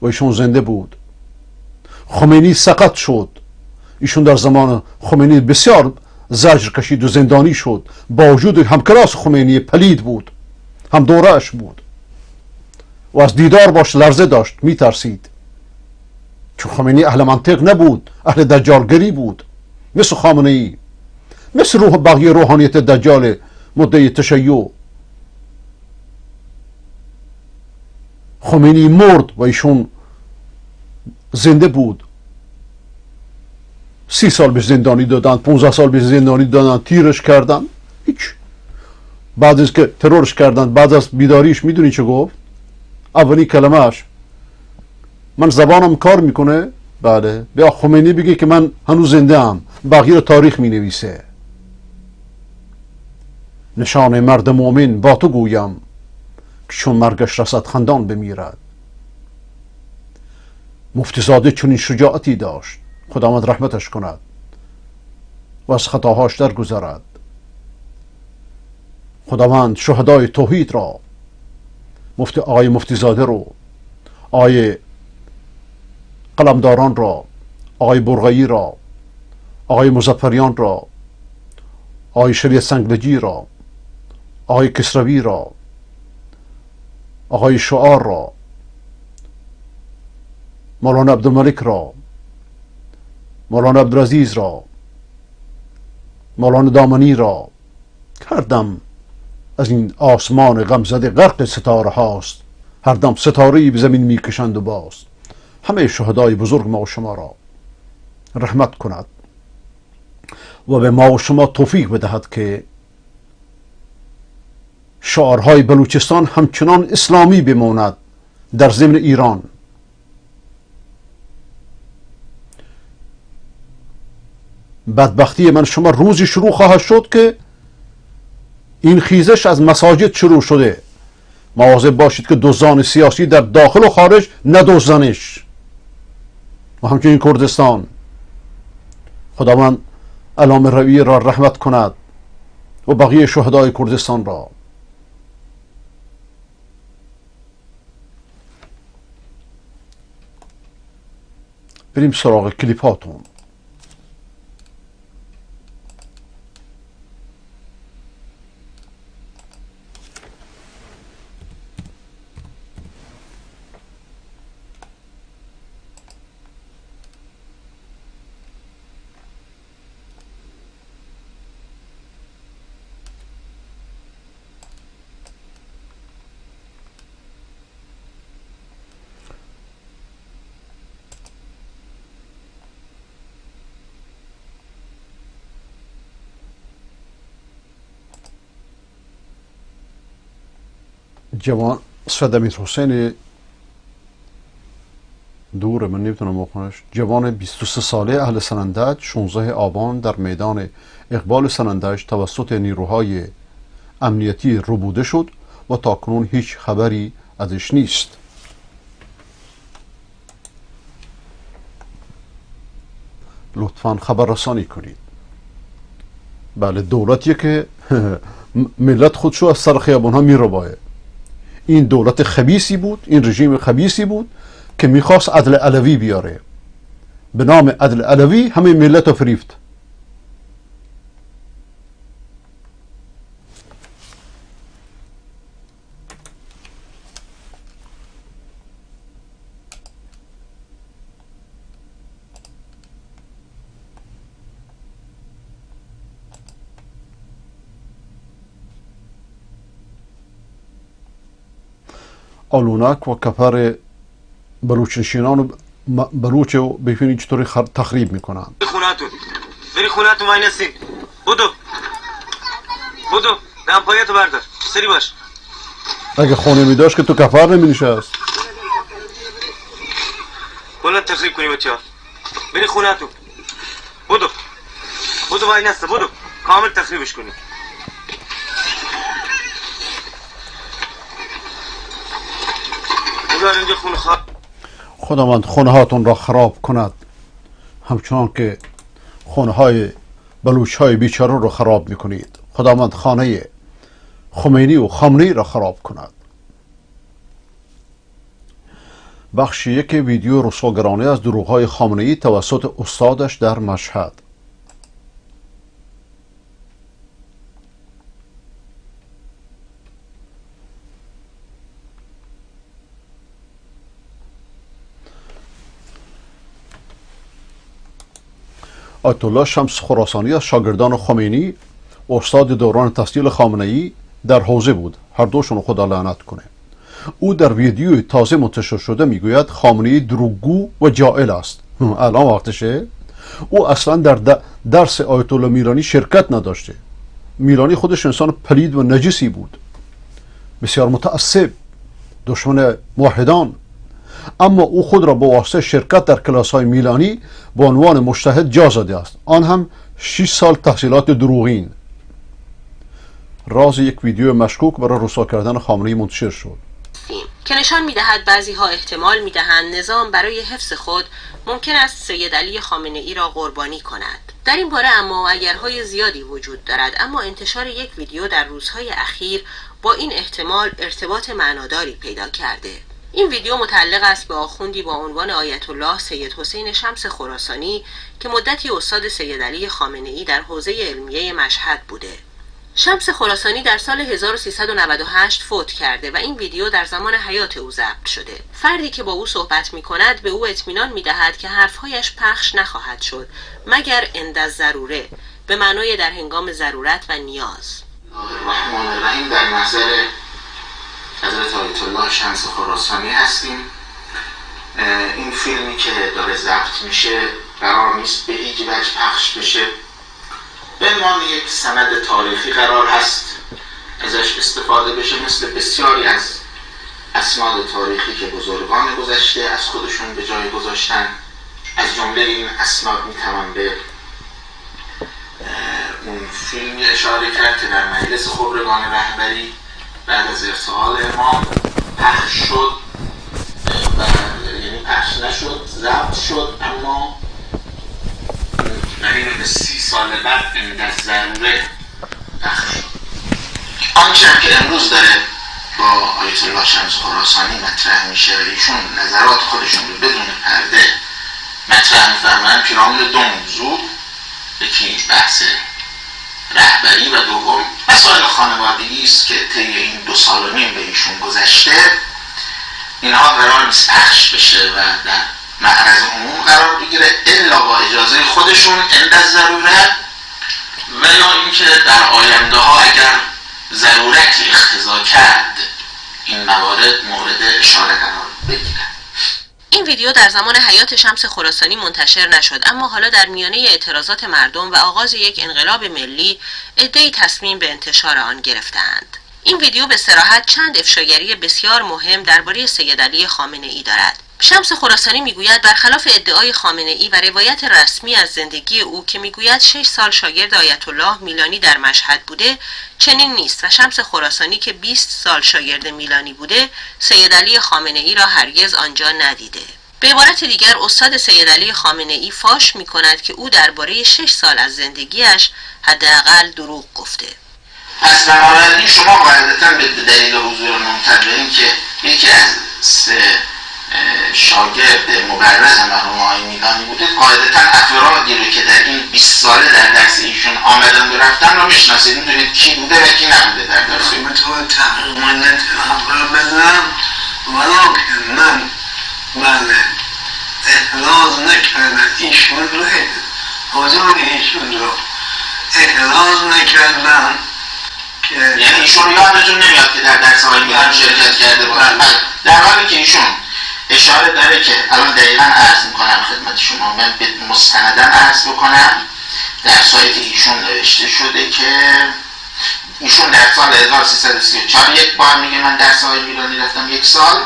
و ایشون زنده بود. خمینی سقط شد، ایشون در زمان خمینی بسیار زجر کشید و زندانی شد، با وجود همکلاس خمینی پلید بود، هم دورهش بود و از دیدار باش لرزه داشت، می ترسید، چون خمینی اهل منطق نبود، اهل دجالگری بود، مثل خامنه ای، مثل بقیه روحانیت دجال مدعی تشیع. خمینی مرد و ایشون زنده بود. 30 سال به زندانی دادن، 15 سال به زندانی دادن، تیرش کردن، هیچ. بعد از که ترورش کردن، بعد از بیداریش میدونی چه گفت؟ اولین کلمهش، من زبانم کار میکنه، بله، بیا خمینی بگه که من هنوز زنده ام، بقیه رو تاریخ مینویسه. نشان مرد مومن با تو گویم که چون مرگش رسد خندان بمیرد. مفتی زاده چنین شجاعتی داشت، خداوند رحمتش کند و از خطاهاش درگذرد. خداوند شهدای توحید را، آقای مفتی زاده رو، آقای قلمداران را، آقای برغیی را، آقای مظفریان را، آقای شریعت سنگلجی را، آقای کسروی را، آقای شعار را، مولانا عبدالملک را، مولانا عبدالعزیز را، مولانا دامنی را، هر دم از این آسمان غمزده غرق ستاره هاست، هر دم ستاره‌ای به زمین میکشند و باز. همه شهدای بزرگ ما و شما را رحمت کند و به ما و شما توفیق بدهد که شعارهای بلوچستان همچنان اسلامی بماند در ضمن ایران. بدبختی من شما روزی شروع خواهد شد که این خیزش از مساجد شروع شده. مواظب باشید که دزدان سیاسی در داخل و خارج ندزدنش. و همچنین کردستان، خداوند علامه روی را رحمت کند و بقیه شهدای کردستان را. بریم سراغ کلیپاتون. جوان سید امیرحسین دور، من نمیتونم بخونش، جوان 23 ساله اهل سنندج 16 آبان در میدان اقبال سنندج توسط نیروهای امنیتی ربوده شد و تاکنون هیچ خبری ازش نیست. لطفاً خبر رسانی کنید. بله، دولتیه که ملت خودشو از سر خیابان ها میربایه. این دولت خبیثی بود، این رژیم خبیثی بود که میخواست عدل علوی بیاره. به نام عدل علوی همه ملت رو فریفت. آلونک و کپر بلوچنشینان و بلوچ رو ببینید چطوری تخریب میکنن. بری خونتون وای نسین. بودو دمپایتو بردار، سری باش. اگه خونه میداشت که تو کپر نمینشست. بلند تخریب کنی بچه ها. بری خونتون. بودو وای نسته، بودو کامل تخریبش کنی. خداوند خونه هاتون را خراب کند، همچنان که خونه های بلوچ های بیچاره را خراب میکنید. خداوند خانه خمینی و خامنه‌ای را خراب کند. بخش یک ویدیو رسواگرانه از دروغ‌های خامنه‌ای توسط استادش در مشهد. آیت الله شمس خراسانی از شاگردان خمینی، استاد دوران تحصیل خامنه‌ای در حوزه بود، هر دوشون خدا لعنت کنه. او در ویدیوی تازه منتشر شده میگوید خامنه‌ای دروغگو و جائل است. الان وقتشه. او اصلا در درس آیت الله میرانی شرکت نداشته. میرانی خودش انسان پلید و نجسی بود، بسیار متعصب، دشمن موحدان، اما او خود را به واسطه شرکت در کلاس های میلانی به عنوان مجتهد جا زده است، آن هم 6 سال تحصیلات دروغین. راز یک ویدیو مشکوک برای رسوا کردن خامنه‌ای منتشر شد که نشان می‌دهد بعضی‌ها احتمال می‌دهند نظام برای حفظ خود ممکن است سید علی خامنه‌ای را قربانی کند. در این باره اما اگرهای زیادی وجود دارد، اما انتشار یک ویدیو در روزهای اخیر با این احتمال ارتباط معناداری پیدا کرده. این ویدیو متعلق است به آخوندی با عنوان آیت الله سید حسین شمس خراسانی که مدتی استاد سید علی خامنه‌ای در حوزه علمیه مشهد بوده. شمس خراسانی در سال 1398 فوت کرده و این ویدیو در زمان حیات او ضبط شده. فردی که با او صحبت می کند به او اطمینان می دهد که حرفهایش پخش نخواهد شد مگر عند الضروره، به معنای در هنگام ضرورت و نیاز. الرحمن الرحیم. در نظر حضرت آیت الله شمس خراسانی هستیم. این فیلمی که داره ضبط میشه قرار نیست به هیچ وجه پخش بشه، به عنوان یک سند تاریخی قرار هست ازش استفاده بشه، مثل بسیاری از اسناد تاریخی که بزرگان گذشته از خودشون به جای گذاشتن. از جمله این اسناد میتوان به اون فیلمی اشاره کرد که در مجلس خبرگان رهبری بعد از ارتحال امام پخش شد و یعنی پخش نشد، ضبط شد، اما قریب به 30 سال بعد عند ضروره پخش شد. آنچه که امروز داره با آیت الله شمس خراسانی مطرح میشه و ایشون نظرات خودشون رو بدون پرده مطرح میفرمایند پیرامون دو موضوع، یکی بحث رهبری و دوم مسائل خانوادگی است که طی این 2.5 سال به ایشون گذشته. اینها قرار نیست پخش بشه و در معرض عموم قرار بگیره الا با اجازه خودشون عند ضروره، و یا اینکه در آینده ها اگر ضرورتی اقتضا کرد این موارد مورد اشاره قرار بگیره. این ویدیو در زمان حیات شمس خراسانی منتشر نشد، اما حالا در میانه اعتراضات مردم و آغاز یک انقلاب ملی عده‌ای تصمیم به انتشار آن گرفتند. این ویدیو به صراحت چند افشاگری بسیار مهم درباره سید علی خامنه‌ای دارد. شمس خراسانی میگوید برخلاف ادعای خامنه‌ای و روایت رسمی از زندگی او که میگوید 6 سال شاگرد آیت الله میلانی در مشهد بوده، چنین نیست و شمس خراسانی که 20 سال شاگرد میلانی بوده سید علی خامنه‌ای را هرگز آنجا ندیده. به عبارت دیگر استاد سید علی خامنه‌ای فاش میکند که او درباره 6 سال از زندگیش حداقل دروغ گفته. پس بنابراین شما قاعدتا به دلیل حضور منتظرین که یکی از 3 شاگرد مبرز مرحوم آقای میلانی بوده، قاعدتا افرادی رو که در این 20 ساله در درس ایشون آمدن و رفتن رو میشناسید، میدونید کی بوده و کی نبوده در درس ایشون. تو تحقیق من بزنم ولیکن من بله احراز نکردم ایشون رو، حضور ایشون رو احراز نکردم که یعنی ایشون رو یادتون نمیاد که در درس آقای میلانی شرکت کرده بودن، در حالی که ایشون اشاره داره که الان دقیقا عرض میکنم خدمت شما، من به مستندم عرض بکنم، در سایت ایشون نوشته شده که ایشون در سال 1334 یک بار میگه من درس آقای میلانی رفتم 1 سال،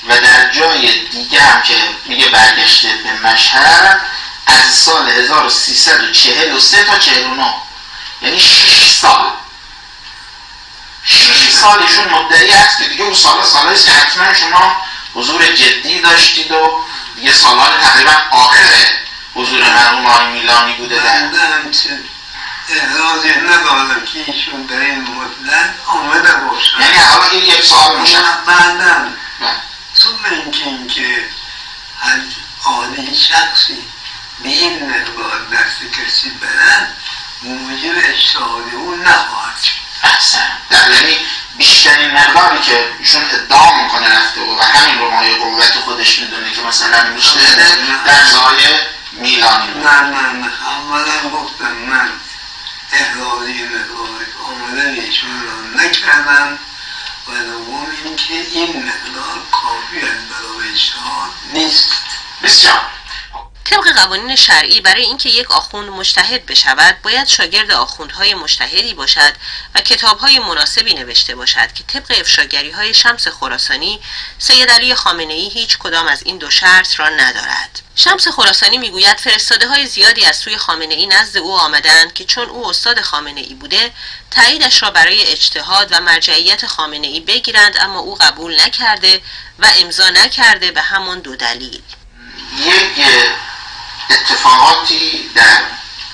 و در جای دیگه هم که میگه برگشته به مشهد از سال 1343 تا 49، یعنی 6 سال. 6 سال ایشون مدعی هست که دیگه اون سالهایی که حتما شما حضور جدی داشتید و دیگه سالهای تقریبا آخر حضور مرحوم آقای میلانی بوده. بندم چه احرازی ندارم که ایشون در این مدت آمده باشن، یعنی حالا این یک سال میشه بعدم ثم اینکه از عالی شخصی به این مقدار دست کسی برن موجب اشتهاد اون نخواهد شد. احسن. یعنی بیشترین مقداری که ایشون ادعا میکنه رفته و همین رو مایه قوت خودش میدونه که مثلا مجتهده در زای میلانی بود. نه اولا گفتم من احرازی مقدار آمدن ایشون را نکردم و دوم اینکه این مقدار کافی از برای اجتهاد نیست. بسیار طبق قوانین شرعی برای اینکه یک آخوند مجتهد بشود باید شاگرد آخوندهای مجتهدی باشد و کتابهای مناسبی نوشته باشد که طبق افشاگری‌های شمس خراسانی سید علی خامنه‌ای هیچ کدام از این دو شرط را ندارد. شمس خراسانی میگوید فرستاده‌های زیادی از سوی خامنه‌ای نزد او آمدند که چون او استاد خامنه‌ای بوده تاییدش را برای اجتهاد و مرجعیت خامنه‌ای بگیرند، اما او قبول نکرده و امضا نکرده به همان دو دلیل. یک اتفاقاتی در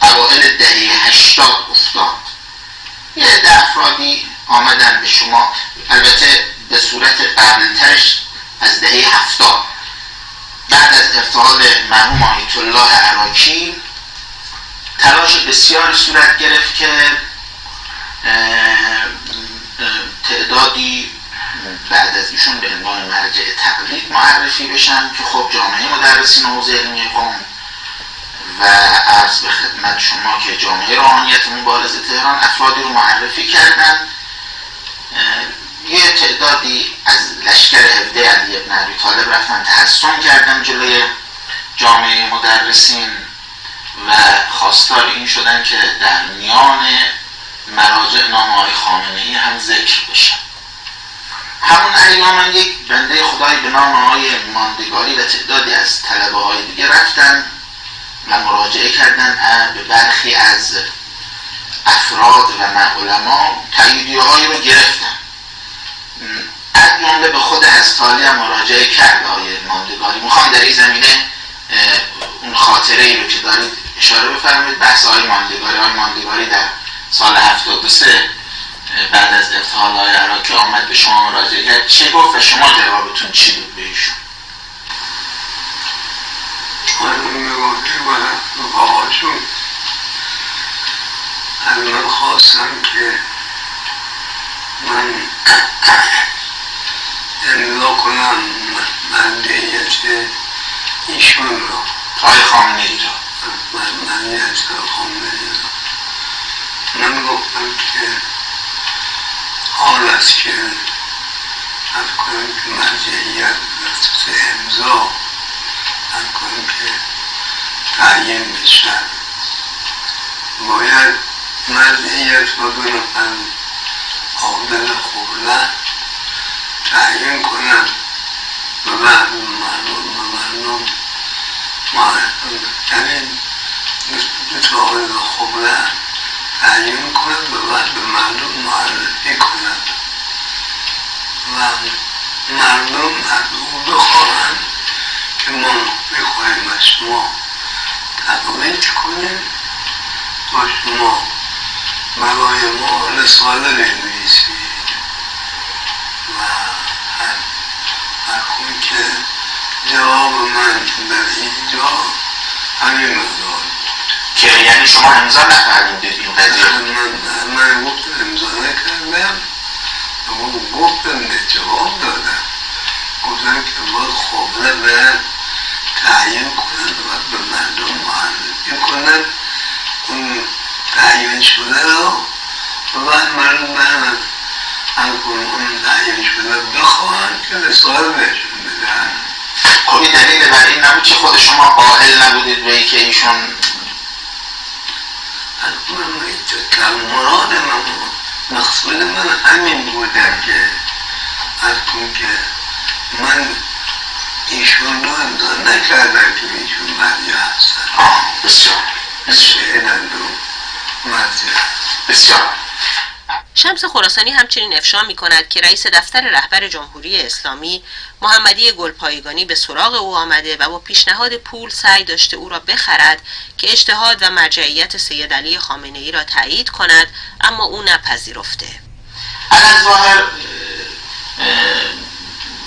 اوائل دهه 80 افتاد. یه عده افرادی آمدن به شما، البته به صورت قبلترش از دهه 70 بعد از ارتحال مرحوم آیت الله عراقی تلاش بسیاری صورت گرفت که تعدادی بعد از ایشون به عنوان مرجع تقلید معرفی بشن که خب جامعه مدرسین حوزه علمی قم و عرض به خدمت شما که جامعه روحانیت مبارزه تهران افرادی رو معرفی کردن. یه تعدادی از لشکر 17 علی ابن ابی طالب رفتن تحصن کردن جلوی جامعه مدرسین و خواستار این شدن که در میان مراجع نام آقای خامنه‌ای هم ذکر بشه. همون ایام یک بنده خدایی به نام آقای ماندگاری و تعدادی از طلبه های دیگه رفتن و مراجعه کردن به برخی از افراد و علما تاییدیه هایی رو گرفتن. از جمله به خود هستالی هم مراجعه کرد آقای ماندگاری. میخوام در این زمینه اون خاطره ای رو که دارید اشاره بفرمایید. بحث آقای ماندگاری در سال 73 بعد از ارتحال آقای عراقی آمد به شما مراجعه کرد. چه گفت و شما جوابتون چی بود به ایشون؟ از من خواستم که من امضا کنم مرجعیت ایشون را، آقای خامنه‌ای را، مرجعیت خامنه‌ای را. من گفتم که حال است که از کنم که مرجعیت بخصوص امضا از کنم که تعیین بشن باید مرجعیت رو دو نفر عادل خوبله تعیین کنن و بعد مردم یعنی دو تا عادل خوبله تعیین کنن و بعد به مردم معرفی کنن و مردم از او بخواهن که ما میخواهیم از شما تقلید کنیم و شما برای ما رساله بنویسید و هر خون که جواب من در اینجا همین مقدار که یعنی شما امضا نفرمودید این قضیه؟ من گفتم امضا نکردم و گفتم به جواب دادم، گفتم که باید خبره به تعیین کنن و به مردم معرفی کنن اون تعیین شده رو و بعد مردم برن اون تعیین شده بخواهن که رساله بهشون بدن. خب این دلیل برای این نبود که خود شما قائل نبودید به اینکه ایشون مراد من مقصود من همین بودم که از کن که من ایشون رو امضا نکردم که ایشون مرجع هستن. بسیار بسیار. شمس خراسانی همچنین افشا می کند که رئیس دفتر رهبر جمهوری اسلامی محمدی گلپایگانی به سراغ او آمده و با پیشنهاد پول سعی داشته او را بخرد که اجتهاد و مرجعیت سید علی خامنه‌ای را تایید کند، اما او نپذیرفته. از ظاهر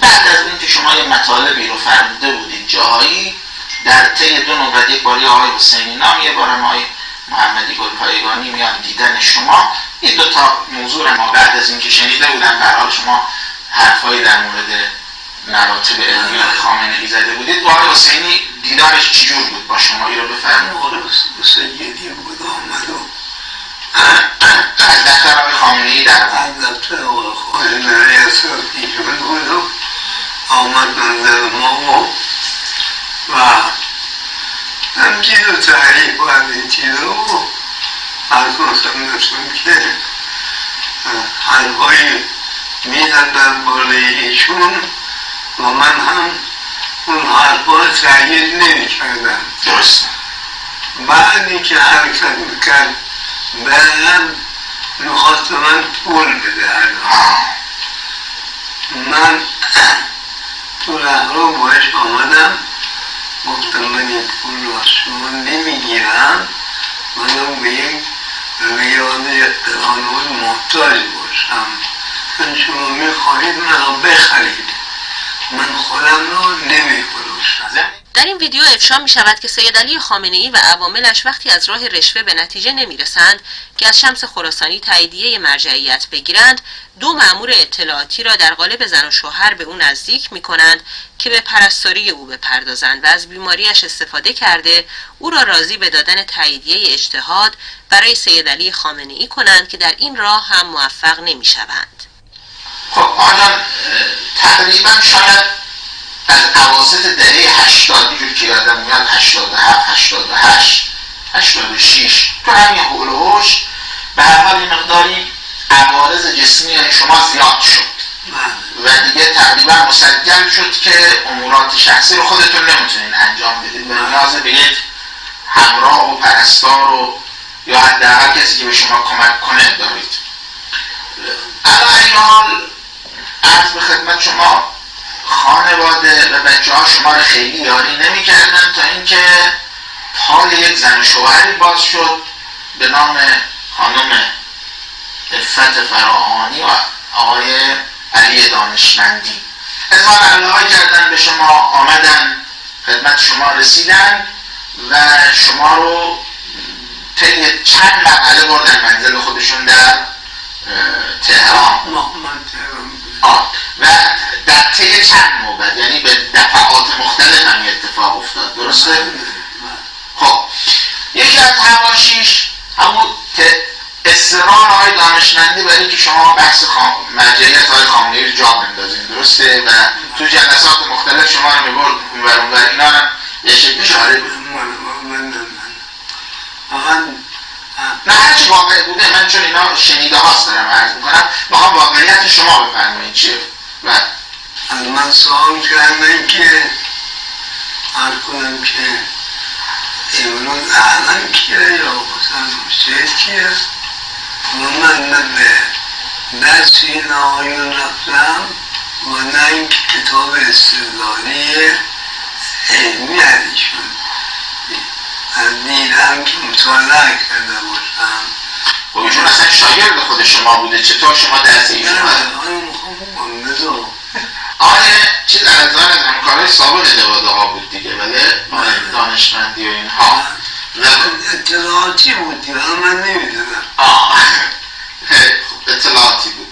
بعد از اینکه شما یه مطالبی رو فرموده بودید جایی در طی دو نوبت، یک بار آقای حسینی نام، یه بارم آقای محمدی گلپایگانی میان دیدن شما، این دو تا موضوع ما بعد از اینکه شنیده بودم به حال شما حرفایی در مورد مراتب علمی خامنه ای زده بودید. با آقای حسینی دیدارش چجور بود با شما؟ این رو بفرمایید. سیدی بود آمد و از دفتر آقای خامنه ای در از دفتر آقای خامنه ریاست ایشون بود و آمد منزل ما و همچین رو تعریف باید این چیز رو از کنسم نشون که حرفایی میزن در بالای ایشون و من هم اون حرفا رو تغییر نمی کردم. درست. بعدی که حرکت میکرد بعدم میخواست من پول بده. من تو رهرو باش آمدم گفتم من این پول رو از شما نمیگیرم، منم به یک ریاض قانون محتاج باشم، من شما میخواهید منو بخرید، من خودم رو نمیفروشم. در این ویدیو افشا می شود که سید علی خامنه ای و عواملش وقتی از راه رشوه به نتیجه نمی رسند که از شمس خراسانی تاییدیه مرجعیت بگیرند، دو مأمور اطلاعاتی را در قالب زن و شوهر به او نزدیک می کنند که به پرستاری او بپردازند و از بیماریش استفاده کرده او را راضی به دادن تاییدیه اجتهاد برای سید علی خامنه ای کنند که در این راه هم موفق نمی شوند. خب آنجان تقریبا شاید از اواسط دهه 80 جور که یادم میاد 87 88 86 تو همین حول و حوش به هر حال این مقداری عوارض جسمی شما زیاد شد و دیگه تقریبا مسجل شد که امورات شخصی رو خودتون نمیتونین انجام بدید و نیاز به یک همراه و پرستار و یا حداقل کسی که به شما کمک کنه دارید. علی این حال عرض به خدمت شما خانواده و بچه ها شما رو خیلی یاری نمی کردن تا اینکه پای یک زن و شوهری باز شد به نام خانم عفت فراهانی و آقای علی دانشمندی. اظهار علاقه کردن به شما، آمدن خدمت شما رسیدن و شما رو طی چند مرحله بردن منزل خودشون در تهران و در طی چند نوبت، یعنی به دفعات مختلف هم اتفاق افتاد. درسته؟ خب یکی از حواشیش همون اصرار آقای دانشمندی برای که شما بحث مرجعیت آقای خامنه ای رو جا بندازین. درسته؟ و تو جلسات مختلف شما رو میبرد اونور اینا هم یه شکل اشاره بود. نه هرچی واقع بوده، من چون اینا شنیده هاست دارم عرض میکنم، میخوام واقعیت شما بفرمایید چیه؟ از من سوال کردن که هر کنم که امروز اعلم کیه یا مثلا شهد کیه و من نه به درس این آقایون رفتم و نه اینکه کتاب استدلالی علمی ازشون دیدم که مطالعه کرده باشم. خب ایشون اصلا شاگرد خود شما بوده، چطور شما درس ایشون آقای چیز از همکارای سابق دواده ها بود دیگه، ولی دانشمندی و اینها اطلاعاتی بود دیگه، من نمیدونم. اطلاعاتی بود.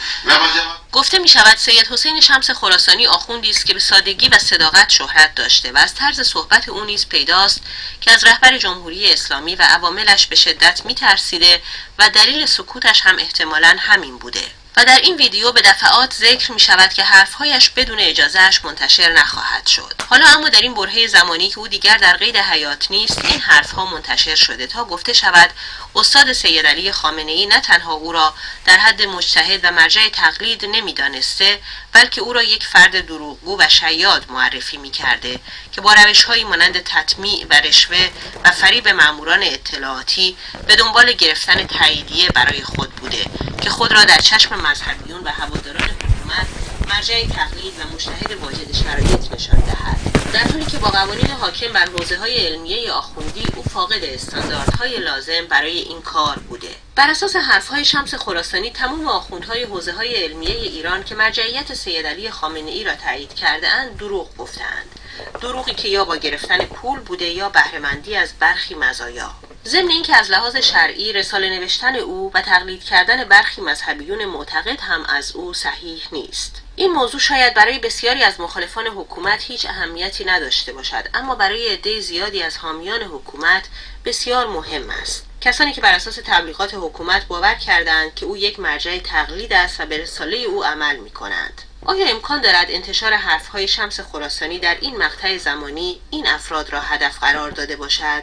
گفته می شود سید حسین شمس خراسانی آخوندی است که به سادگی و صداقت شهرت داشته و از طرز صحبت او نیز پیداست که از رهبر جمهوری اسلامی و عواملش به شدت می ترسیده و دلیل سکوتش هم احتمالاً همین بوده. و در این ویدیو به دفعات ذکر می شود که حرفهایش بدون اجازهش منتشر نخواهد شد. حالا اما در این برهه زمانی که او دیگر در قید حیات نیست، این حرفها منتشر شده تا گفته شود استاد سید علی خامنه ای نه تنها او را در حد مجتهد و مرجع تقلید نمی دانسته، بلکه او را یک فرد دروغگو و شیاد معرفی می کرده که با روش‌هایی مانند تطمیع و رشوه و فریب ماموران اطلاعاتی به دنبال گرفتن تاییدیه برای خود بوده که خود را در چشم مذهبیون و هواداران حکومت مرجع تقلید و مجتهد واجد شرایط نشان دهد، در حالی که با قوانین حاکم بر حوزه‌های علمیه آخوندی او فاقد استانداردهای لازم برای این کار بوده. بر اساس حرفهای شمس خراسانی تمام آخوندهای حوزه‌های علمیه ایران که مرجعیت سید علی خامنه ای را تایید کرده اند دروغ گفتند، دروغی که یا با گرفتن پول بوده یا بهره‌مندی از برخی مزایا. ضمن اینکه از لحاظ شرعی رساله نوشتن او و تقلید کردن برخی مذهبیون معتقد هم از او صحیح نیست. این موضوع شاید برای بسیاری از مخالفان حکومت هیچ اهمیتی نداشته باشد، اما برای عده زیادی از حامیان حکومت بسیار مهم است. کسانی که بر اساس تبلیغات حکومت باور کردند که او یک مرجع تقلید است و به رساله او عمل می‌کنند. آیا امکان دارد انتشار حرف‌های شمس خراسانی در این مقطع زمانی این افراد را هدف قرار داده باشد؟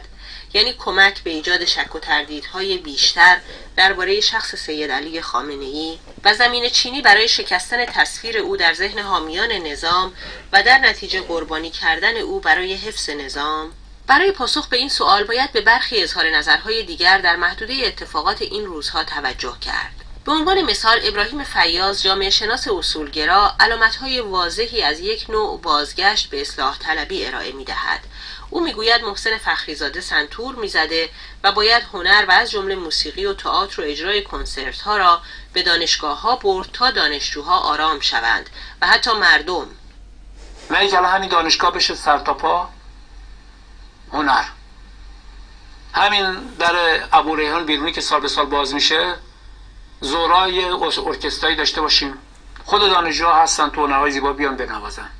یعنی کمک به ایجاد شک و تردیدهای بیشتر درباره شخص سید علی خامنه‌ای و زمین چینی برای شکستن تصویر او در ذهن حامیان نظام و در نتیجه قربانی کردن او برای حفظ نظام؟ برای پاسخ به این سوال باید به برخی اظهار نظرهای دیگر در محدوده اتفاقات این روزها توجه کرد. به عنوان مثال ابراهیم فیاض، جامعه شناس اصولگرا، علامت‌های واضحی از یک نوع بازگشت به اصلاح طلبی ارائه می‌دهد. او میگوید محسن فخریزاده سنتور میزده و باید هنر و از جمله موسیقی و تئاتر و اجرای کنسرت‌ها را به دانشگاه‌ها برد تا دانشجوها آرام شوند و حتی مردم. نه که همین دانشگاه بشه سرتاپا هنر. همین در ابوریحان بیرونی که سال به سال باز میشه، زورای ارکسترایی داشته باشیم، خود دانشجوها هستن تو هنرهای زیبا بیان بنوازن.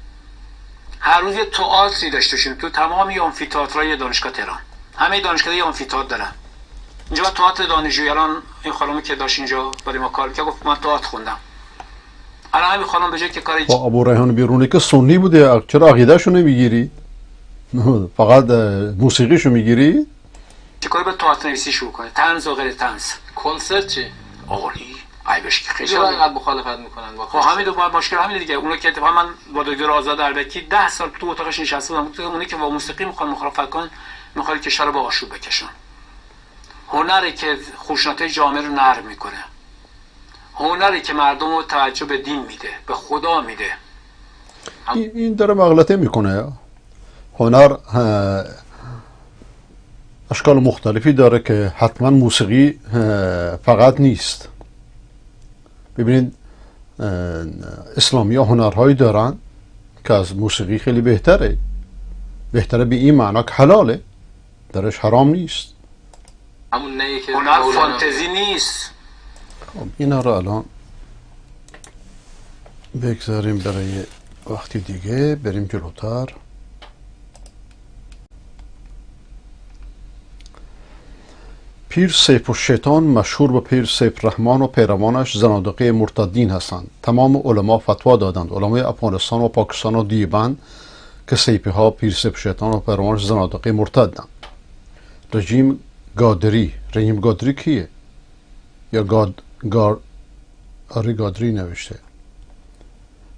هر روز یه تئاتری داشته باشیم تو تمامی آمفی‌تئاترهای دانشگاه تهران. همه دانشگاه‌ها یه آمفی‌تئاتر دارن. اینجا تئاتر دانشجویی، الان این خانمی که داشت اینجا برای ما کار کرد گفت من تئاتر خوندم. الان همین خانم به جای که کاری ابوریحان بیرونی که سنی بوده، چرا عقیده‌شو نمیگیری؟ فقط موسیقیشو میگیری؟ چه کاری به تئاتر نویسی شروع کنه، طنز و غیر طنز. کنسرت چی؟ عالی. ای بهش که خیلی چرا اینقدر مخالفت میکنن با خب همین دو مشکل همین دیگه. اونا که اتفاقا من با دکتر آزاد اربکی 10 سال تو اتاقش نشسته بودم، اونایی که با موسیقی میخوان مخالفت کنن، میخواد کشور رو به آشوب بکشن. هنری که خشونت‌های جامعه رو نرم میکنه، هنری که مردم رو توجه به دین میده، به خدا میده. این داره مغلطه میکنه. هنر اشکال مختلفی داره که حتما موسیقی فقط نیست. ببینید اسلامی ها هنرهایی دارن که از موسیقی خیلی بهتره به این معنا که حلاله، درش حرام نیست. همون نه که هنر فانتزی نیست. خب اینا رو الان بگذاریم برای وقتی دیگه، بریم جلوتر. پیر سیف الشیطان مشهور به پیر سیف رحمان و پیروانش زنادقه مرتدین هستند. تمام علما فتوا دادند، علمای افغانستان و پاکستان و دیوبند، که سیفی ها پیر سیف الشیطان و پیروانش زنادقه مرتدند. رژیم گادری کیه؟ یا گادری نوشته.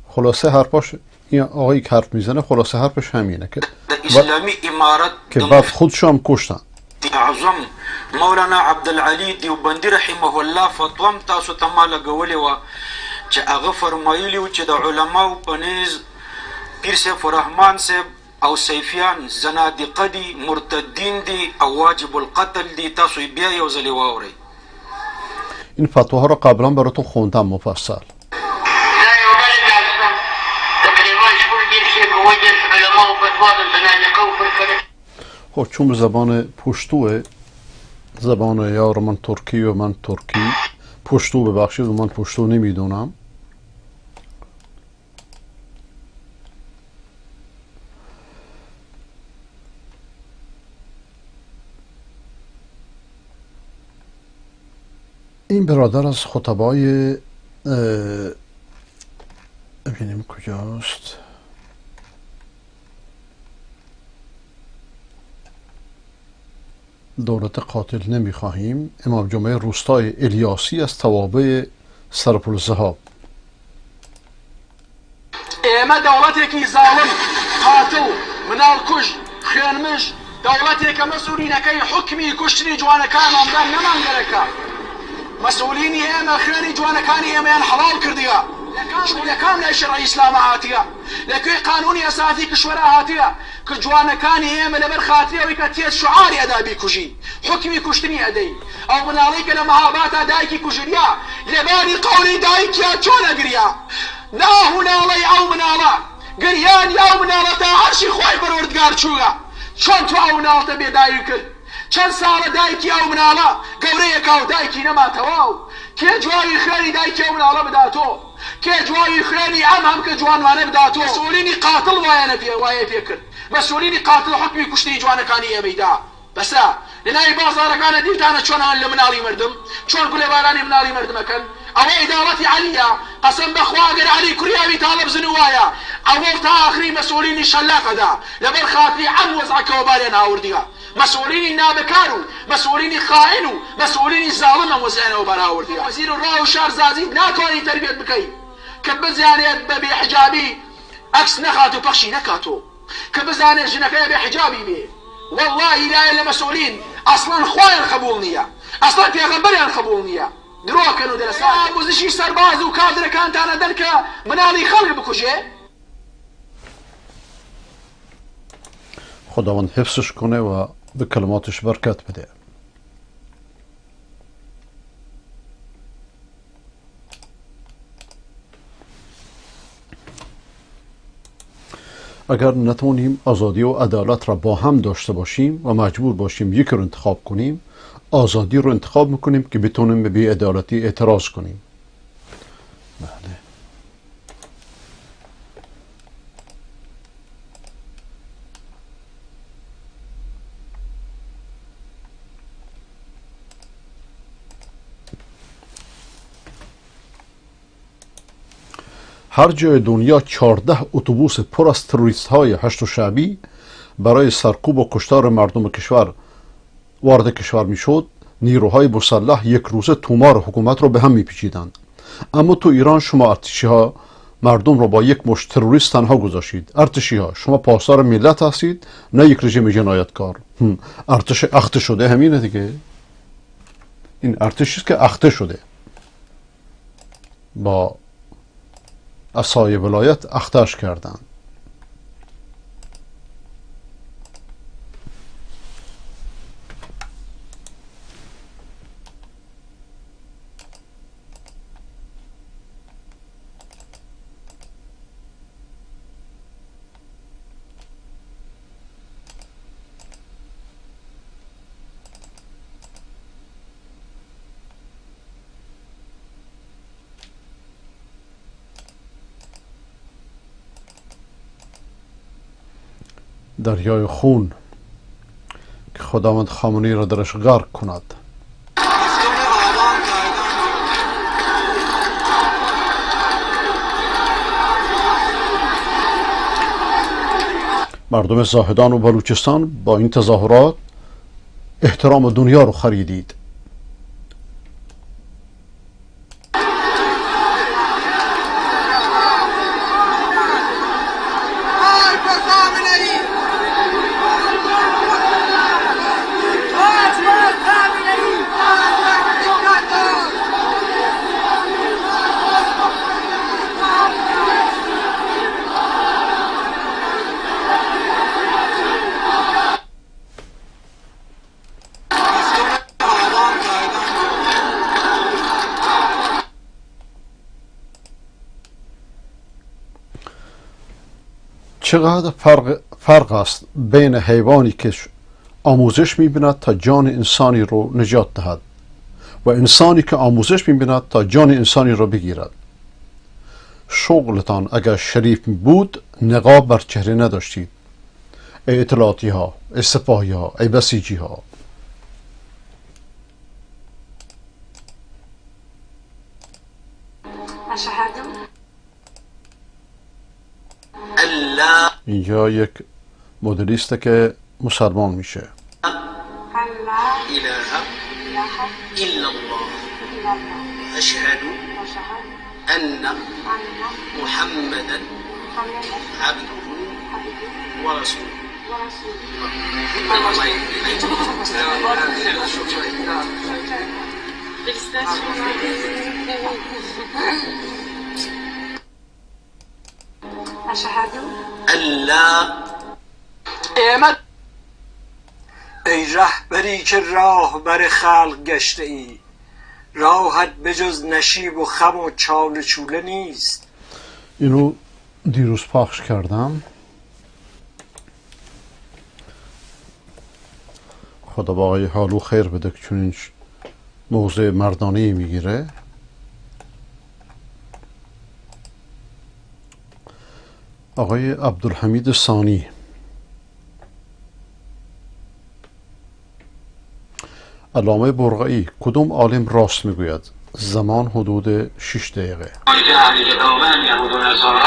خلاصه حرفاش، این آقایی که حرف میزنه خلاصه حرفش همینه که اسلامی امارت که بعد خودشو هم کشتن. اعظم مولانا عبدالعلی دیوبندی رحمه الله فتوام تاسو ته ما لګولې وه چې هغه فرمایلي و چې د علماو په نیز پیر سیف الرحمن صاحب او سیفیان زنادقه دي، مرتدین دي او واجب القتل دي. تاسو بیا یو ځلې واورئ. این فتواها رو قبلا براتون خوندم مفصل. خب چون زبان پشتوه، زبان یار من ترکی و من ترکی، پشتو ببخشید و من پشتو نمیدونم، این برادر از خطبای ببینیم کجاست، دولت قاتل نمیخواهیم، امام جمعه روستای الیاسی از توابع سرپلزهاب. ئێمە دەوڵەتێکی زاڵم قاتڵ مناڵکوژ خوێنمش دەوڵەتێکە مەسئولینەکەی حکمی کوشتنی جوانەکانماندا نەمانگەرەکە. مەسئولینی ئێمە خوێنی جوانەکانی ئێمەیان حەڵاڵ کردیوە. لەکام لای شەڕعی ئیسلامە هاتیە، لەکوێ قانونی ئەساسی کشوەرە هاتیە کە جوانەکانی ئێمە لەبەر خاترەوەی کە تێت شعاری ئەدا بیکوژین، حکمی کوشتنی ئەدەین. ئەو مناڵەی کە لە مەهاباتە دایکی کوژریا، لەباری قەوڵی دایکیا چۆن ئەگریا؟ ناهوناڵەی ئەو مناڵە گریانی ئەو مناڵە تا عەرشی خۆی پەروەردگار چووە. چۆن تو ئەو مناڵەتە بێداوی کرد؟ چەند ساڵە دایکی ئەو مناڵە گەورەیەکا و دایکی نەماتەوە و کێ جوابی خوێنی دایکی ئەو مناڵە بداتۆ کێ جوابی خوێنی ئەم کە جوانوانە بداتۆ مەسئولینی قاتڵ وایە پێکرد مەسئولینی قاتڵ حکمی کوشتنی جوانەکانی ئێمەیدا بەسا لەناوی بازارەکانە دیرتانە چۆن هەن لە مناڵی مردم چۆن گولێبارانی مناڵی مردمەکەن ئەوە ئیداڵەتی عەلیە قەسەم بەخوا ئەگەر عەلی کوریاوی تاڵە بزن وایە ئەوە تا ئاخری مەسئولینی شەلاقەدا لەبەر خاتری ئەم وەزعەکەوە باریان هاوردیە مەسئولینی نابەکار و مەسئولینی خائن و مەسئولینی زاڵم ئەم وەزعیانەوە بەراوردیە وەزیر و ڕاو و شارزازی ناتوانین تەربیەت بکەیت کە بزانێت بە بێحجابی ئەکس نەخات و پەخشی نەکاتۆ کە بزانێت ژنەکەی بێحجابی بێ والله لایە لە مەسئولین ئەسڵەن خۆیان قبوڵ نییە ئەسڵەن پێغەمبەریان قبوڵ نییە درۆکەن و دەرەسان وزشی سەرباز و کادرەکانتانە دەن کە مناڵی خەڵک بکوژێ خداوند حفظش کنه و به کلماتش برکت بده. اگر نتونیم آزادی و عدالت را با هم داشته باشیم و مجبور باشیم یکی رو انتخاب کنیم، آزادی رو انتخاب میکنیم که بتونیم به بی‌عدالتی اعتراض کنیم. بله. هر جای دنیا 14 اتوبوس پر از تروریست های هشت شعبی برای سرکوب و کشتار مردم کشور وارد کشور می شد. نیروهای مسلح یک روزه تومار حکومت رو به هم می پیچیدند. اما تو ایران شما ارتشی ها مردم رو با یک مشت تروریست تنها گذاشتید. ارتشی ها شما پاسدار ملت هستید، نه یک رژیم جنایتکار. ارتش اخته شده همینه دیگه. این ارتشی است که اخته شده، با عصای ولایت اختش کردند. دریای خون که خداوند خامنه‌ای را درش غرق کند. مردم زاهدان و بلوچستان با این تظاهرات احترام دنیا رو خریدید. چقدر فرق است بین حیوانی که آموزش می‌بیند تا جان انسانی رو نجات دهد و انسانی که آموزش می‌بیند تا جان انسانی رو بگیرد. شغلتان اگر شریف بود نقاب بر چهره نداشتید. ای اطلاعاتی ها، ای سپاهی ها، ای بسیجی ها. اینجا یک مدلیسته که مسلمان میشه. إله إلا الله أشهد أن محمدا عبده ورسوله. أشهد أن لا ای رهبری که راه بر خلق گشته ای، راهت بجز نشیب و خم و چال چوله نیست. اینو دیروز پخش کردم. خدا با آقای حالو خیر بده که چون این موضوع مردانه میگیره. آقای عبدالحمید ثانی: علامه برقعی: کدوم عالم راست میگوید؟ زمان حدود 6 دقیقه. اهل کتابن یهود و نصارا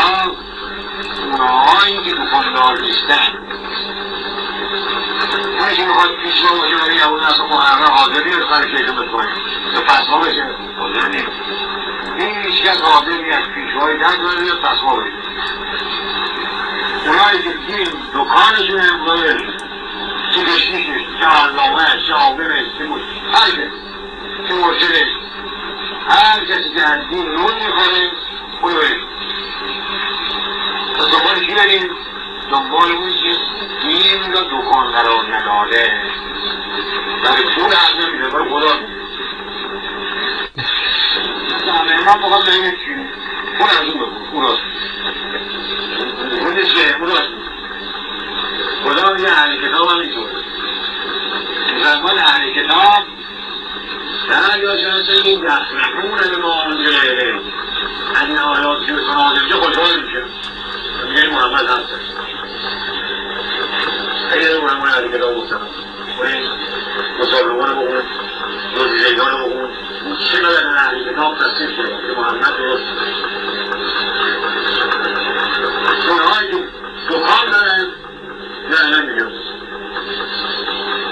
اونهایی که دکاندار نیستن، اونی که میخواد پیشوا باشه برای یهود و نصارا محرم حاضر نیست خرش اعتماد کنه یا پسما بشه، حاضر نیست. هیچ کس حاضر نیست پیشوای نداره یا پسما بشه. اونایی که دین دکانشون امضایه چه کشنیشش، چه علامه، چه عالمش، چه هرکه، چه مرشدش، هر کسی که از دین نون میخوره اونو بریم. پس دنبال کی بریم؟ دنبال اونی که دین را دکان قرار نداده، برای پول حق نمیده، برای خدا میده. من بخواد بریم چی؟ اون از اون بگو، اون راست اون نیست، اون راست خدا میگه اهل کتاب هم اینطور. مسلمان اهل کتاب در یا سیدی یفرحون بما انزل الیهم، از این آیاتی که بهتون نازل میشه خوشحال میشه، میگه محمد هستش. اگه محمد اهل کتاب گفتم برین مسلمان بخون، روزیزگان بخون، چه ندارن اهل کتاب تصدیق شده که محمد درست اونهایی که دکان دارن نه نمیگم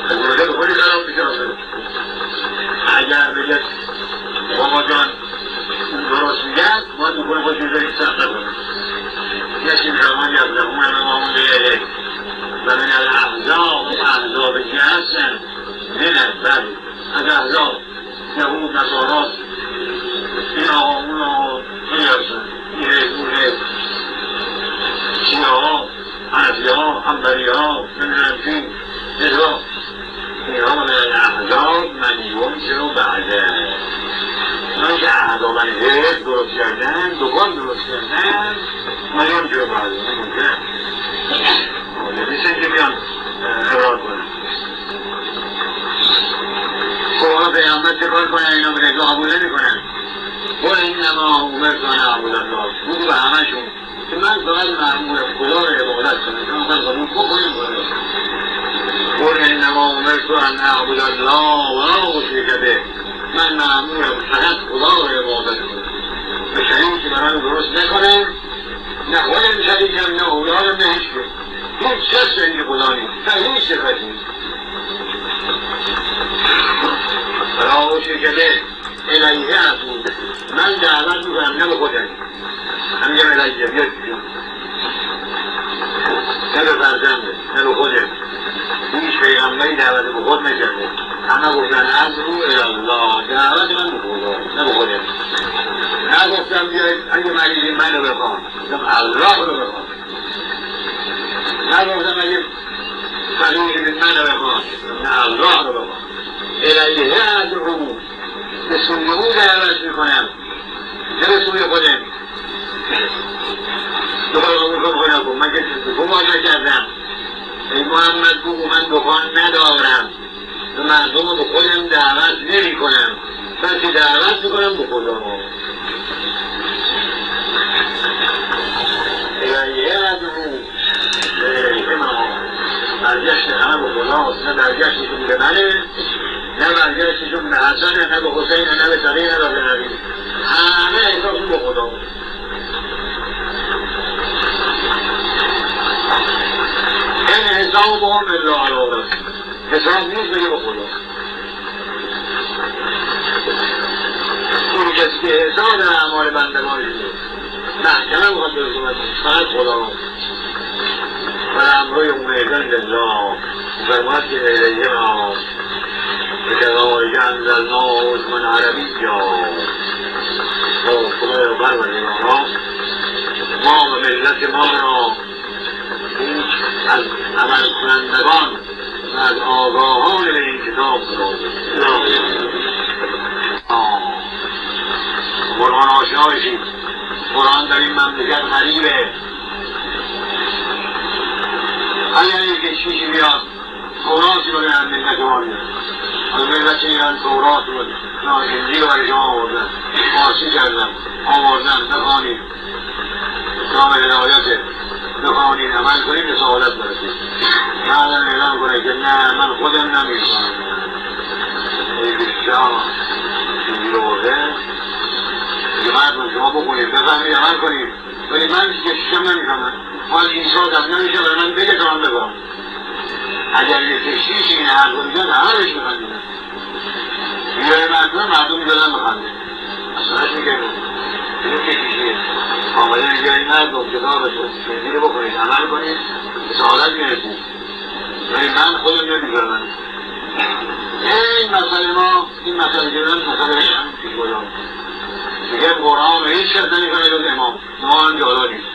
از خودی خراب میشه. اگر بگه بابا جان درست میگن باید بکنه خود میذارید سخت نکنه. یکی زمانی از زمان امام بیره و من الاحزاب و احزاب که هستن من از احزاب یهود نصارا این آقا اون آقا این هستن این شیعه ها حنفی ها حنبلی ها نمیدونم چی ادرا اینها من الاحزاب من یونسه و بعده من که احزاب من هید درست کردن دکان درست کردن من یونسه و بعده نمونده نیستن که بیان اقرار کنن. خواهد پیامبر چه کار کنن اینا به نگاه قبول نمی کنن. قول اینما امرت ان اعبد الله بگو به همشون که من فقط معمول خدا رو عبادت کنم من قبول بکنیم قول انما امرت ان اعبد الله و لا اشرک به، من معمولم فقط خدا رو عبادت کنم به شریکی برای درست نکنم، نه خودم شریکم نه اولادم نه هیچ کس شریک خدا نیست تا هیچ صفت نیست. ولا اشرک به الیه ادعو، من دعوت میکنم نه به خودم، هم میگم الیه بیاد بیاد نه به فرزنده نه به خودم. هیچ پیغمبری دعوت به خود نکرده، همه گفتن ادعو الی دعوت من به خدا نه به خودم. نگفتم بیاید اگه مریضی من رو بخوام، گفتم الله رو بخوام. نگفتم اگه فقیری من رو بخوام، نه الله رو بخوام. الیه ادعو، به سوی او دعوت میکنم نه به سوی خودم. دوباره قبول کن من که گمان نکردم. ای محمد بگو من دکان ندارم و مردم رو به خودم دعوت نمی کنم بلکه دعوت میکنم به خدا. الیه ادعو الیه ما، برگشت همه به خداست، نه برگشتشون به منه نه برگشتشون به حسن نه به حسین نه به سقی نه به نبی، همه احساسون به خدا. این حساب با هم الله علیه رسول، حساب نیست بگه به خدا. اون کسی که حساب در اعمال بندگانش نیست محکمه مخواد برسومت فقط خدا و امروی امیدن لله فرماد که الیه ما بکذالک انزلناه حکما عربیا. خدای رو بروریم آنها ما و ملت ما را از عمل کنندگان و از آگاهان به این کتاب قرآن آشنا بشید. قرآن در این مملکت غریبه. اگر یک کشیشی بیاد توراتی رو به ملت ما میدن از ملت ایران تورات رو انجیل رو برای شما آوردن فارسی کردن آوردن بخوانید نام هدایت بخوانید عمل کنید به سعادت برسید بعدم اعلام کنه که نه من خودم نمیخوانم ای بسیار انجیل رو برده دیگه مردم شما بخونید بفهمید عمل کنید ولی من که شکم نمیکنم حال این سادم نمیشه برای من بگه تا من بگم اگر یه کشیش این حرف رو میزن همه بهش بخندیدن میره مردم میدادن بخنده اصلاش میگردن اینو کشیشیه آمده میگه این مردم کتابش رو انجیل رو بکنید عمل کنید به سعادت میرسید ولی من خودم نمیفهمم این مسئله ما این مسئله که من مسئله هم پیشگویان میگه قرآن هیچ کس نمیکنه جز امام ما هم جالا نیست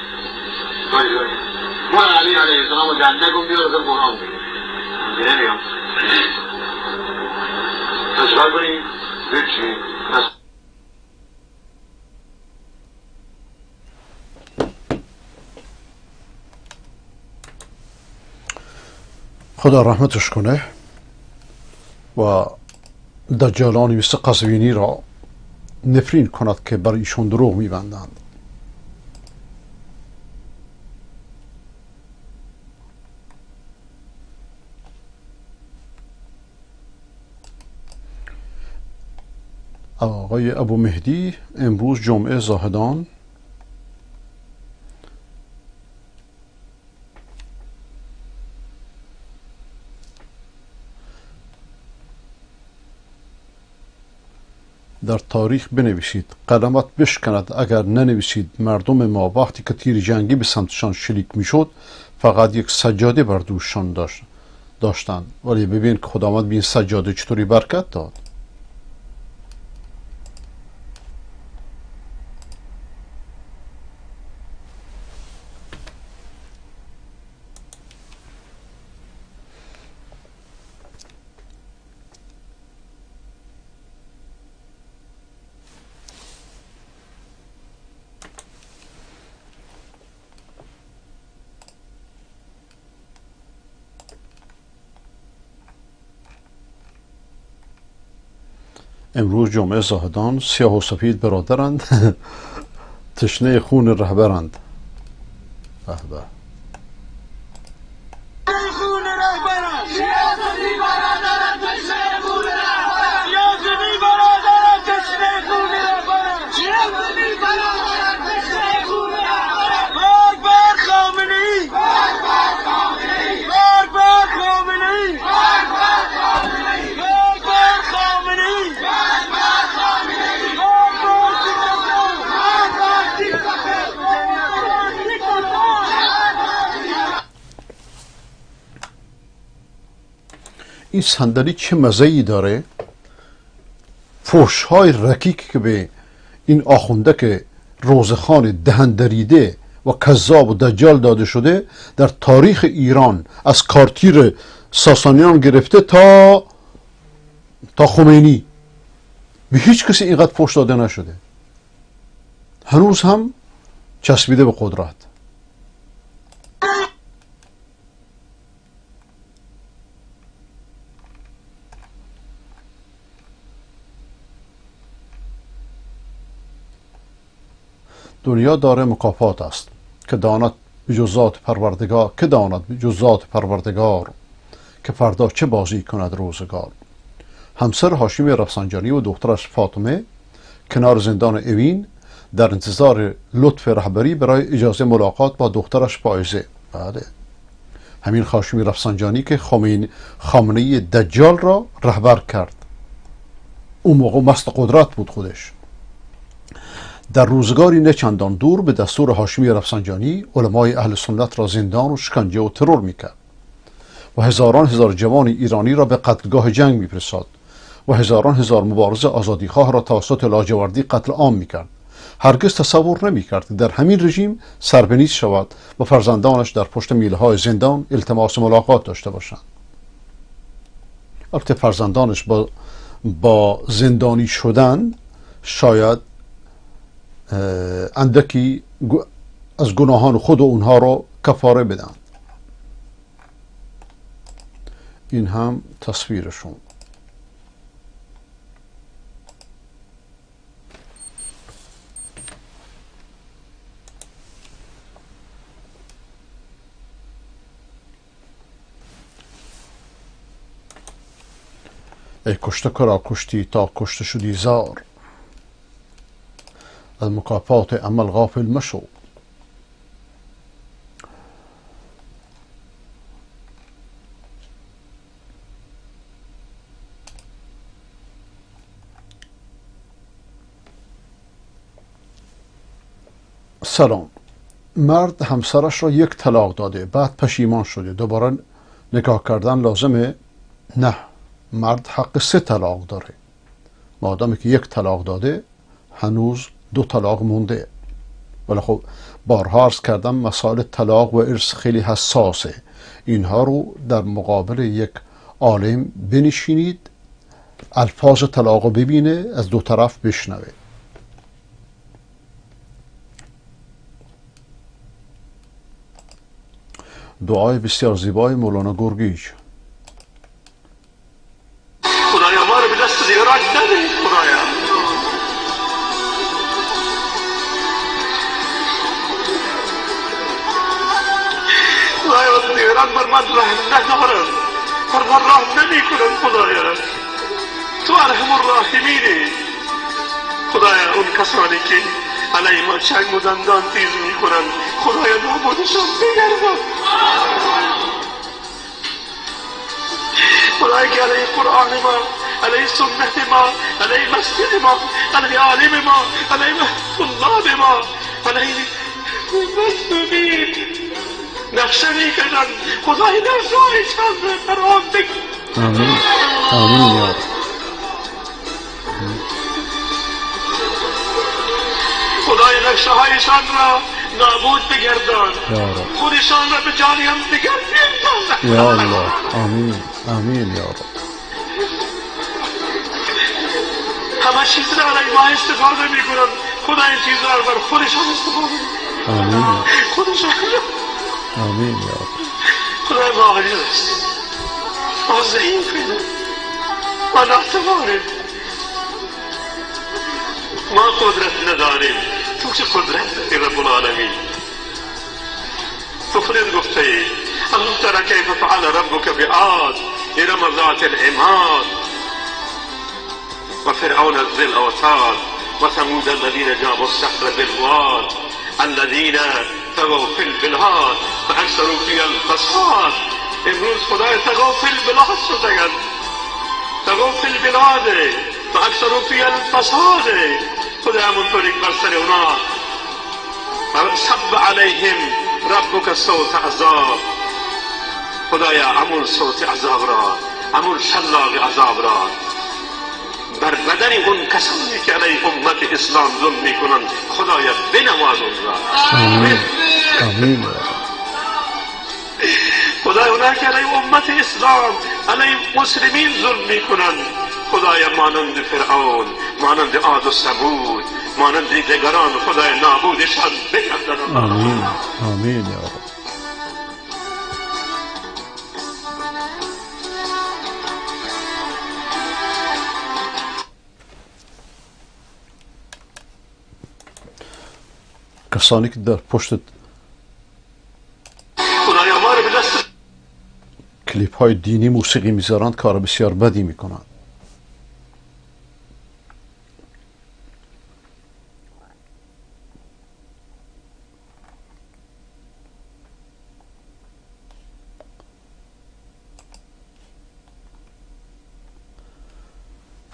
ما علی علیه السلام و جنده کن بیار اصلا قرآن بگیر دیگه نمیام تشکر کنیم هیچی خدا رحمتش کنه و دجالانی مثل قزوینی را نفرین کند که بر ایشون دروغ میبندند. آقای ابو مهدی امروز جمعه زاهدان در تاریخ بنویسید قلمت بشکند اگر ننویسید مردم ما وقتی که تیر جنگی به سمتشان شلیک میشد فقط یک سجاده بر دوششان داشتند ولی ببین که خداوند به این سجاده چطوری برکت داد. امروز جمعه زاهدان سیاه و سفید برادرند تشنه خون رهبرند. به به این صندلی چه مزه‌ای داره. فحش‌های رکیک که به این آخونده که روزخان دهندریده و کذاب و دجال داده شده در تاریخ ایران از کارتیر ساسانیان گرفته تا خمینی به هیچ کسی اینقدر فحش داده نشده. هنوز هم چسبیده به قدرت. دنیا داره مکافات است که داند بجز ذات پروردگار که فردا چه بازی کند روزگار. همسر هاشمی رفسنجانی و دخترش فاطمه کنار زندان اوین در انتظار لطف رهبری برای اجازه ملاقات با دخترش فائزه. بله همین هاشمی رفسنجانی که خامنه‌ای دجال را رهبر کرد. اون موقع مست قدرت بود خودش. در روزگاری نه چندان دور به دستور هاشمی رفسنجانی علمای اهل سنت را زندان و شکنجه و ترور میکرد و هزاران هزار جوان ایرانی را به قتلگاه جنگ میفرستاد و هزاران هزار مبارز آزادیخواه را توسط لاجوردی قتل عام میکرد. هرگز تصور نمیکرد که در همین رژیم سربنیز شود و فرزندانش در پشت میله‌های زندان التماس ملاقات داشته باشند. البته فرزندانش با زندانی شدن شاید اندکی از گناهان خود و اونها را کفاره بدن. این هم تصویرشون. ای کشته کرا کشتی تا کشته شدی زار، از مکافات عمل غافل مشو. سلام. مرد همسرش را یک طلاق داده، بعد پشیمان شده، دوباره نکاح کردن لازمه؟ نه، مرد حق 3 طلاق داره. مادامی که 1 طلاق داده هنوز 2 طلاق مونده. ولی خب بارها عرض کردم مسائل طلاق و ارث خیلی حساسه. اینها رو در مقابل یک عالم بنشینید، الفاظ طلاق رو ببینه، از 2 طرف بشنوه. دعای بسیار زیبای مولانا گرگیج. خدایا ما رو به دست دیگران نده. خدایا خدایا دیگران بر من رحم ندارن، بر من رحم نمی کنن. خدایا تو ارحم الراحمینی. خدایا اون کسانی که علیه ما چنگ و دندان تیز می کنن، خدایا نابودشان بگردان. خدایا که علیه قرآن ما، علیه سنت ما، علیه مسجد ما، علیه عالم ما، علیه طلاب ما، علیه مسئولین نقشه می کنن. خدای نقشهایشان را فرام بگیر. آمین. آمین یا رب. خدای نقشه هایشان را نابود بگردان، خودشان را به جهنم بگردان. یا الله. آمین. آمین یا رب. همه چیز را علیه ما استفاده می کنند. خدا این چیزها را بر خودشان استفاده می کنند. آمین. خودشان. آمین یا رب. خدای ما عاجز است، ما ضعیفیم، ما ناتوانیم، ما قدرت نداریم. تو چه قدرت داری رب العالمین؟ تو خودت گفته ای الم تر کیف فعل ربک بعاد ارم ذات العماد و فرعون ذی الاوتاد و ثمود الذین جابوا الصخر بالواد الذین طغوا فی البلاد فاکثروا فیها الفساد. امروز خدای طغوا فی البلاد شدند، طغوا فی البلاد فاکثروا فیها الفساد. خدا همونطوری بر سر اونا صب علیهم ربک صوت عذاب. خدایا همون صوت عذاب را، همون شلاق عذاب را بر بدن اون کسانی که علیه امت اسلام ظلم میکنند خدایا بنواز اون را. آمین. آمین. خدایا اونها که علیه امت اسلام، علیه مسلمین ظلم میکنند خدایا مانند فرعون، مانند عاد و ثمود، مانند دیگران خدای نابودشان بگردان. آمین. آمین یا رب. کسانی که در پشت خدایا ما رو به دست کلیپ های دینی موسیقی میذارند کار بسیار بدی میکنند.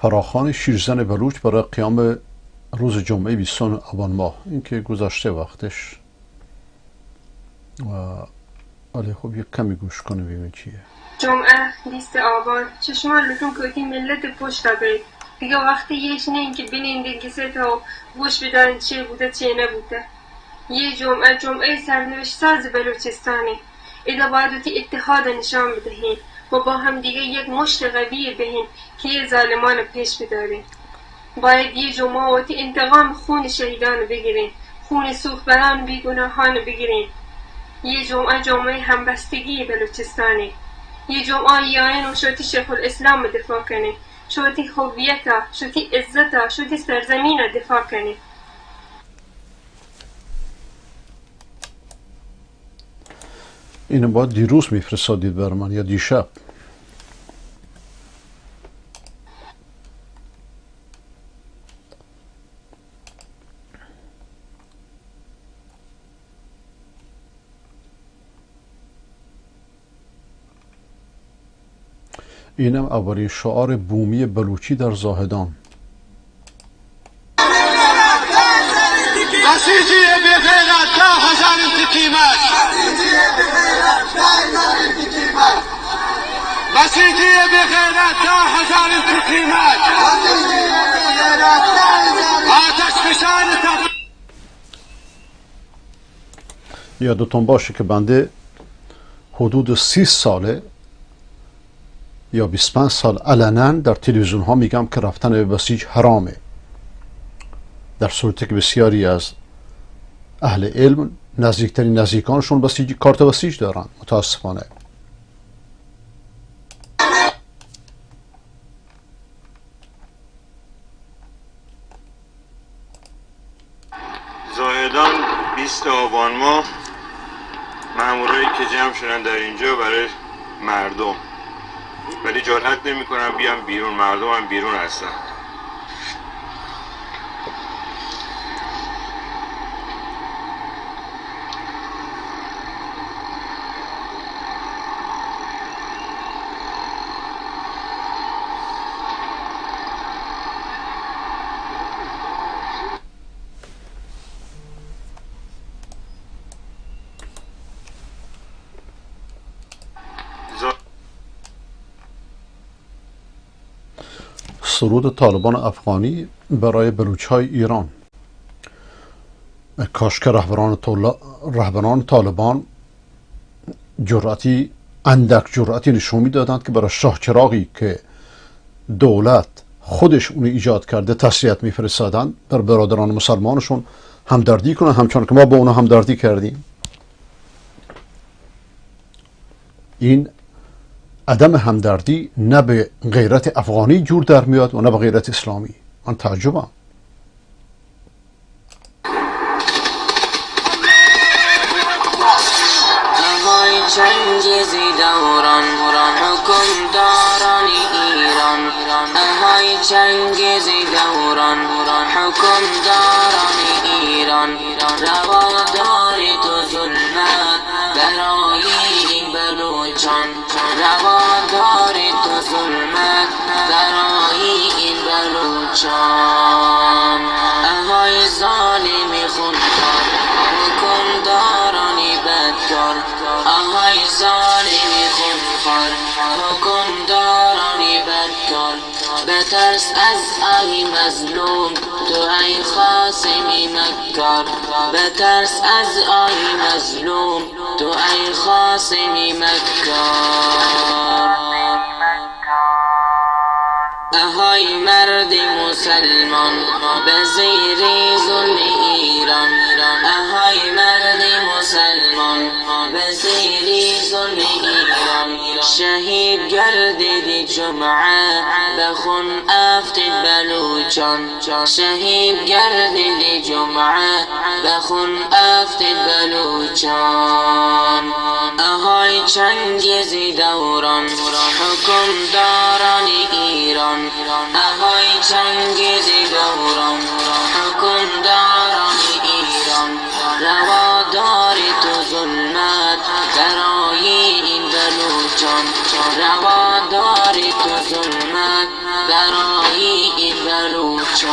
فراخوان شیرزن بلوچ برای قیام روز جمعه 20 آبان ماه، این که گذشته وقتش و ولی خب یک کمی گوش کنه ببین چیه. جمعه 20 آبان چشمانتون که ملت پشت دارید دیگه وقتی یهش نه که بینید کسی تا گوش بدن چه بوده چه نبوده. یه جمعه سرنوشت ساز بلوچستانی ایده باید اتحاد نشان بدهیم و با هم دیگه یک مشت قوی بهیم که یه ظالمان پیش بداریم. باید یه جمعه انتقام خون شهیدان بگیریم، خون سوختگان بیگناهان بگیریم. یه جمعه همبستگی بلوچستانی یه جمعه یانه شوتی شیخ الاسلام دفاع کنه، شوتی هویتا، شوتی عزتا، شوتی سرزمین دفاع کنه. اینو باید دیروز میفرستادید بر من یا دیشب. اینم اولین شعار بومی بلوچی در زاهدان. بسیجی بغیرت 10,000 انتقیمت، بسیجی بغیرت 10,000 انتقیمت، آتش فشان. یادتون باشه که بنده حدود 30 ساله یا 25 سال علنا در تلویزیون ها میگم که رفتن به بسیج حرامه، در صورتی که بسیاری از اهل علم نزدیکترین نزدیکانشون بسیج کارت بسیج دارن. متاسفانه زاهدان 20 آبان ماه مامورایی که جمع شدن در اینجا برای مردم، ولی جرئت نمی‌کنن بیان بیرون. مردم هم بیرون هستن. سرود طالبان افغانی برای بلوچ‌های ایران. کاش که رهبران طالبان اندک جرأتی نشون میدادند که برای شاه چراغی که دولت خودش اون ایجاد کرده تسلیت میفرستادن، بر برادران مسلمانشون همدردی کنن، همچون که ما با اونا همدردی کردیم. این عدم همدردی نه به غیرت افغانی جور در میاد و نه به غیرت اسلامی. من تعجبم. چنگیزی دوران حکمداران ایران، اهای چنگیزی دوران حکمداران ایران، رواداری تو ظلمت برای این بلوچان، رواداری تو ظلمت برای این بلوچان، اهای ظالمی خونخوار حکمدارانی بدکار، آهای ظالمی خونخوار حکمدارانی بدکار، بترس از ای مظلوم تو ای خاصمی مکار، بترس از ای مظلوم تو ای خاصمی مکار، اهای مرد مسلمان به زیر ظلم ایران، اهای مرد مسلمان به زیر ظلم ایران، شهید گردیدی جمعه بخون افتید بلوچان، شهید گردیدی جمعه بخون افتید بلوچان، اهای چنگیزی دوران حکمداران ایران، اهای چنگیزی دوران حکمداران ایران، رواداری تو ظلمت برای این بلوچان، رواداری تو ظلمت برای این بلوچان،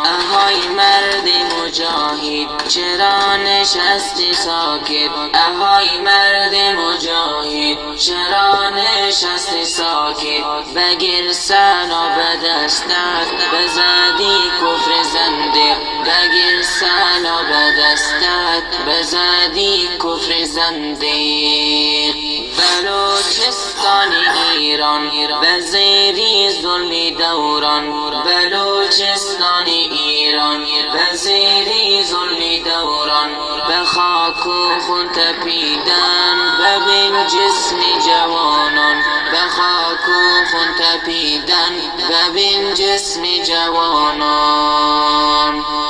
اهای مرد مجاهد چرا نشستی ساکت، اهای مرد مجاهد چرا نشستی ساکت، بگیر سنا به دستت بزدی کفر زندق، بگیر سنا به دستت بزدی کفر زندق، بلوچستان ایران به زیر ظلم دوران، بلوچستان ایران به زیر ظلم های دوران به خاک و خون تپیدن ببین جسم جوانان به خاک و خون تپیدن ببین جسم جوانان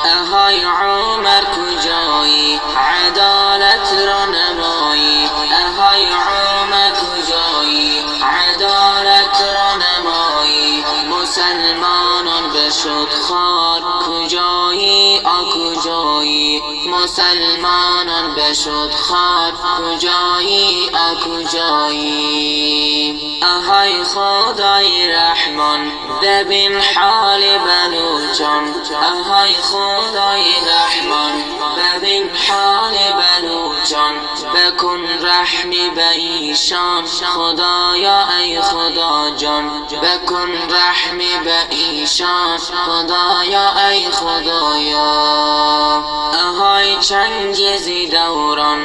اهای عمر کجایی عدالت را نمایی اهای عمر کجایی عدالت را نمایی مسلمانان بشد خار کجایی کجایی مسلمانان بشد خار کجایی کجایی اهای خدای رحمان ببین حال بلوچان اهای خدای رحمان ببین حال بلوچان بکن رحمی به ایشان خدایا ای خدا جان بکن رحمی به ایشان خدایا ای خدایا اهای چنگیزی دوران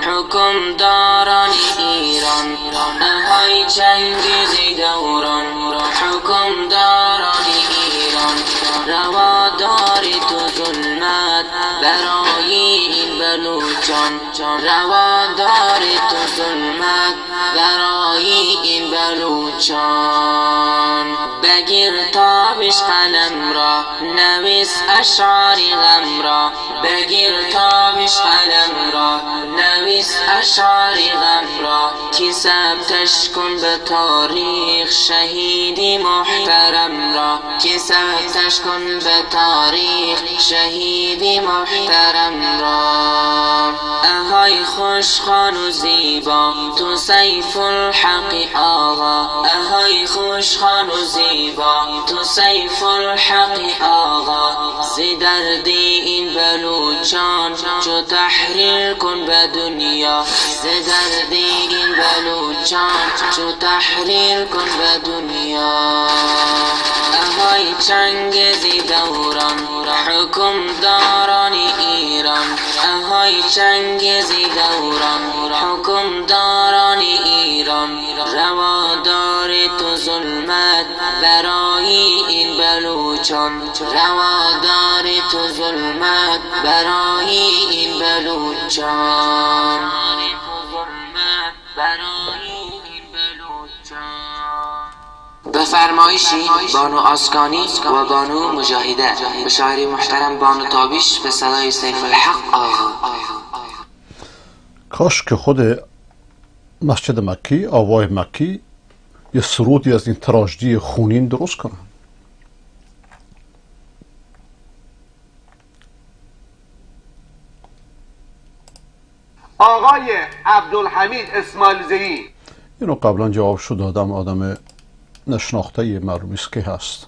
حکم داران ایران اهای چنگیزی دوران حکم داران ایران روا داری تو ظلمت برای این بلوچان روا داری تو ظلمت برای این بلوچان بگیر تابش قلم را نویس اشعاری غم را بگیر تابش قلم را نویس اشعاری غم را کی ثبتش کن به تاریخ شهیدی محترم را کی ثبتش کن به تاریخ شهیدی محترم را اهای خوشخوان و زیبا تو سیف الحق آقا اهای خوشخوان و زیبا تو سیف الحق آقا زی دردی این بلوچان چو تحریر کن به دنیا زی دردی این بلوچان چو تحریر کن به دنیا اهای چنگیزی دوران حکم داران ایران اهای چنگیزی دوران حکم داران ایران روا داری تو ظلمت برای این بلوچان روا داری تو ظلمت برای این بلوچان به فرمایشی بانو آسکانی و بانو مجاهده به شاعری محترم بانو تابیش به صدای سیف الحق آقا کاش که خود مسجد مکی آوای مکی یه سرودی از این تراژدی خونین درست کنن. آقای عبدالحمید اسماعیلزئی اینو قبلا جواب شد دادم آدم نشناخته معلومی است که هست.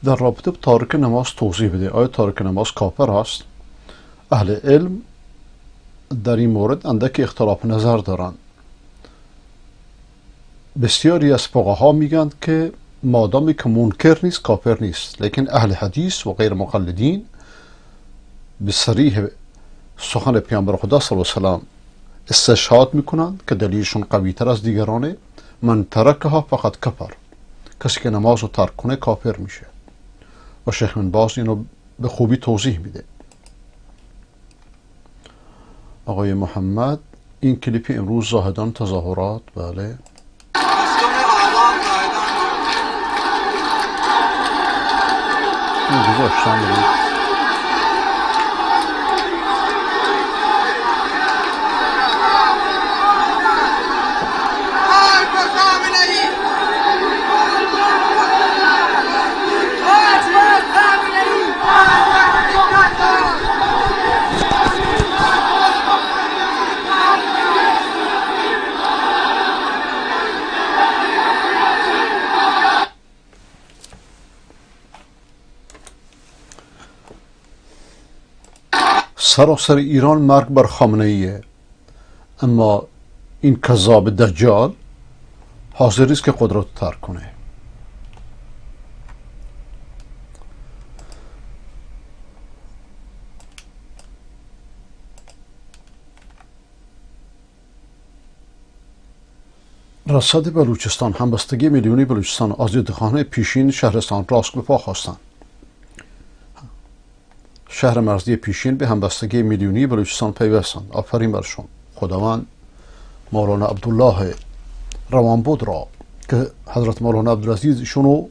در رابطه با تارک نماز توضیح بده. آیا تارک نماز کافر هست؟ اهل علم در این مورد اندک اختلاف نظر دارند. بسیاری از فقها میگن که مادامی که منکر نیست کافر نیست، لیکن اهل حدیث و غیر مقلدین به صریح سخن پیامبر خدا صلی الله علیه و سلم استشهاد میکنند که دلیلشون قوی تر از دیگرانه. من ترکها فقط کفر، کسی که نماز رو ترک کنه کافر میشه و شیخ بن باز اینو به خوبی توضیح میده. آقای محمد این کلیپ امروز زاهدان تظاهرات بله این گذاشتن بود. سراسر ایران مرگ بر خامنه ایه، اما این کذاب دجال حاضر است که قدرت ترک کنه. رصد بلوچستان همبستگی میلیونی بلوچستان آزادخانه پیشین شهرستان راسک به پا خواستند. شهر مرزی پیشین به همبستگی میلیونی بلوچستان پیوستند. آفرین برشون. خداوند مولانا عبدالله روانبود را که حضرت مولانا عبدالعزیز ایشونو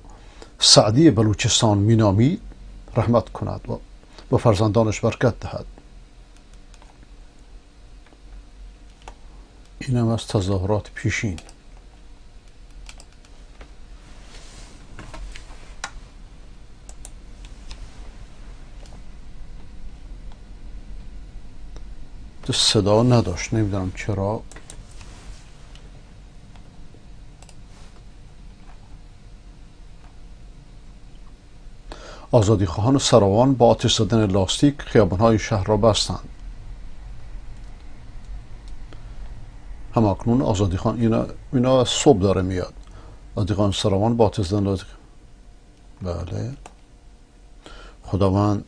سعدی بلوچستان مینامید رحمت کند و به فرزندانش برکت دهد. این هم از تظاهرات پیشین. صدا نداشت، نمیدونم چرا. آزادی خواهان سراوان با آتش زدن لاستیک خیابان‌های شهر را بستند. همکنون آزادی خان اینا صبح داره میاد. آزادی خان سراوان با آتش زدن لاستیک. بله. خداوند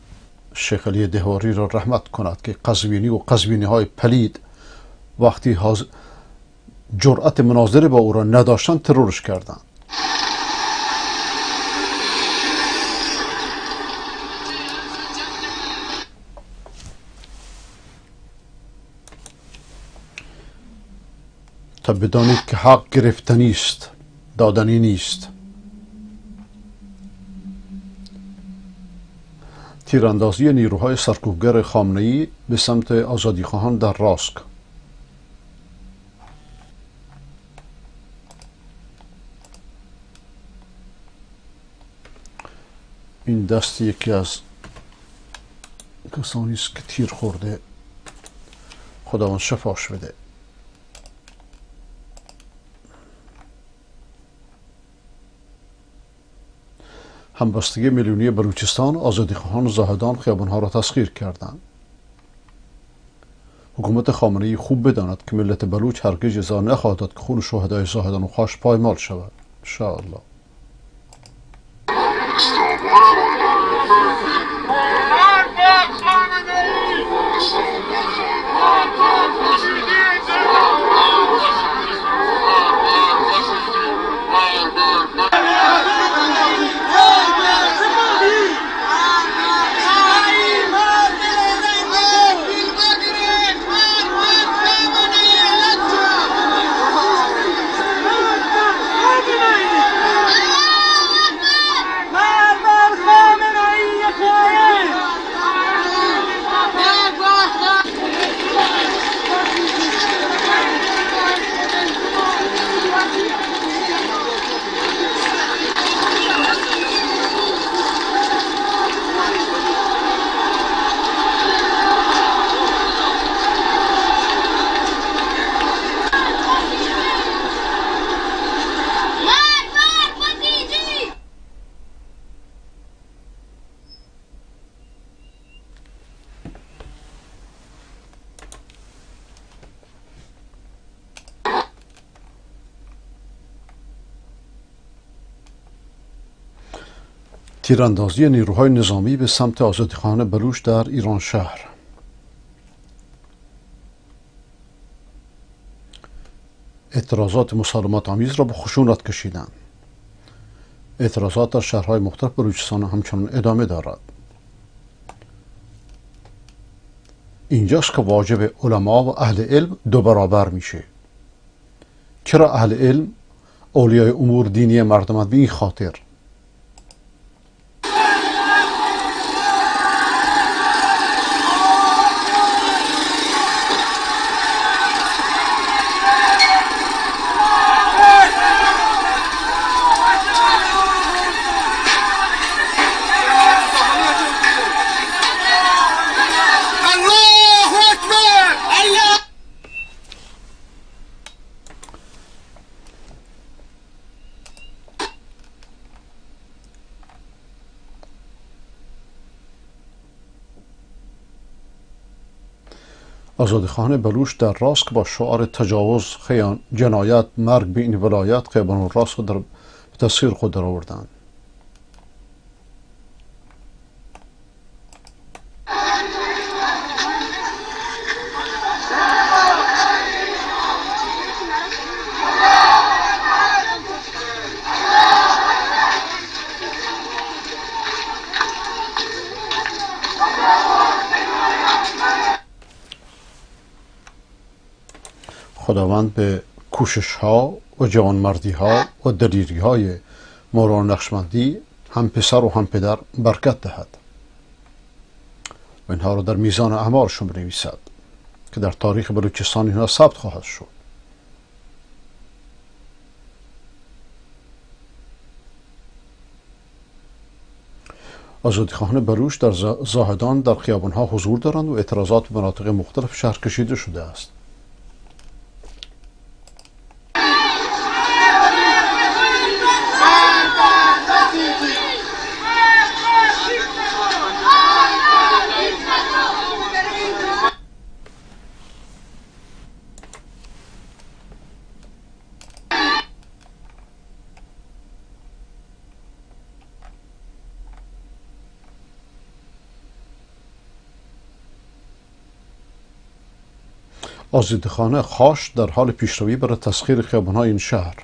شیخ علی دهواری را رحمت کند که قزوینی و قزوینی های پلید وقتی جرأت مناظره با او را نداشتن ترورش کردند. تا بدانید که حق گرفتنی است، دادنی نیست. تیراندازی نیروهای سرکوبگر خامنه‌ای به سمت آزادیخواهان در راسک. این دست یکی از کسانی است که تیر خورده. خداوند شفاش بده. همبستگی میلیونی بلوچستان آزادیخواهان و زاهدان خیابانها را تسخیر کردند. حکومت خامنه‌ای خوب بداند که ملت بلوچ هرگز اجازه نخواهد داد که خون شهدای زاهدان و خاش پایمال شود. انشاءالله. تیراندازی نیروهای نظامی به سمت آزادیخواهان بلوچ در ایران شهر. اعتراضات مسالمت آمیز را به خشونت کشیدند. اعتراضات در شهرهای مختلف بلوچستان همچنان ادامه دارد. اینجاست که واجب علما و اهل علم دو برابر میشه. چرا اهل علم اولیای امور دینی مردمند به این خاطر؟ آزادیخواهان بلوچ در راسک با شعار تجاوز، خیان، جنایت، مرگ به این ولایت خیابان راسک در تسخیر خود در آوردند. خداوند به کوشش ها و جوانمردی ها و دلیری های مولانا نقشبندی هم پسر و هم پدر برکت دهد و اینها را در میزان اعمالشون بنویسد که در تاریخ بلوچستان اینها ثبت خواهد شد. آزادیخواهان بلوچ در زاهدان در خیابانها حضور دارند و اعتراضات به مناطق مختلف شهر کشیده شده است. آزادیخانه خاش در حال پیشروی برای تسخیر خیابان‌های این شهر.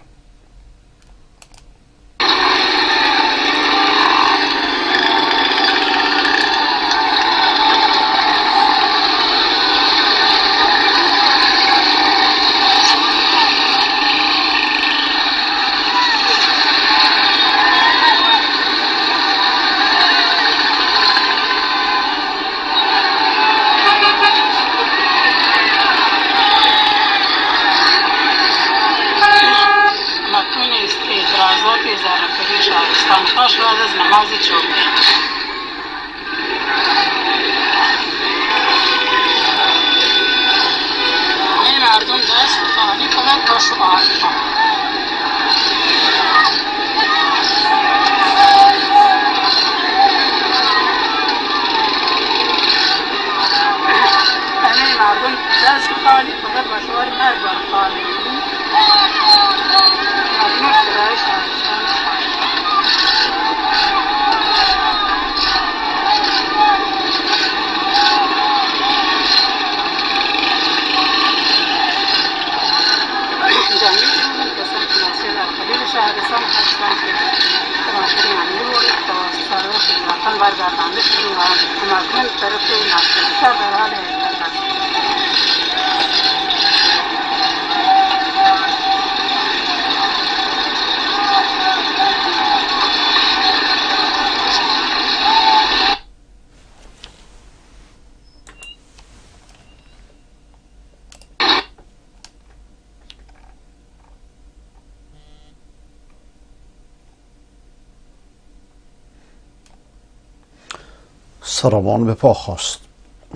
سراوان به پا خواست.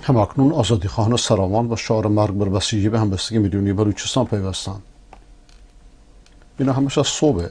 همکنون آزادیخواهان سراوان و شعار مرگ بر بسیجی به همبستگی میلیونی بلوچستان پیوستند. اینا همش از صبح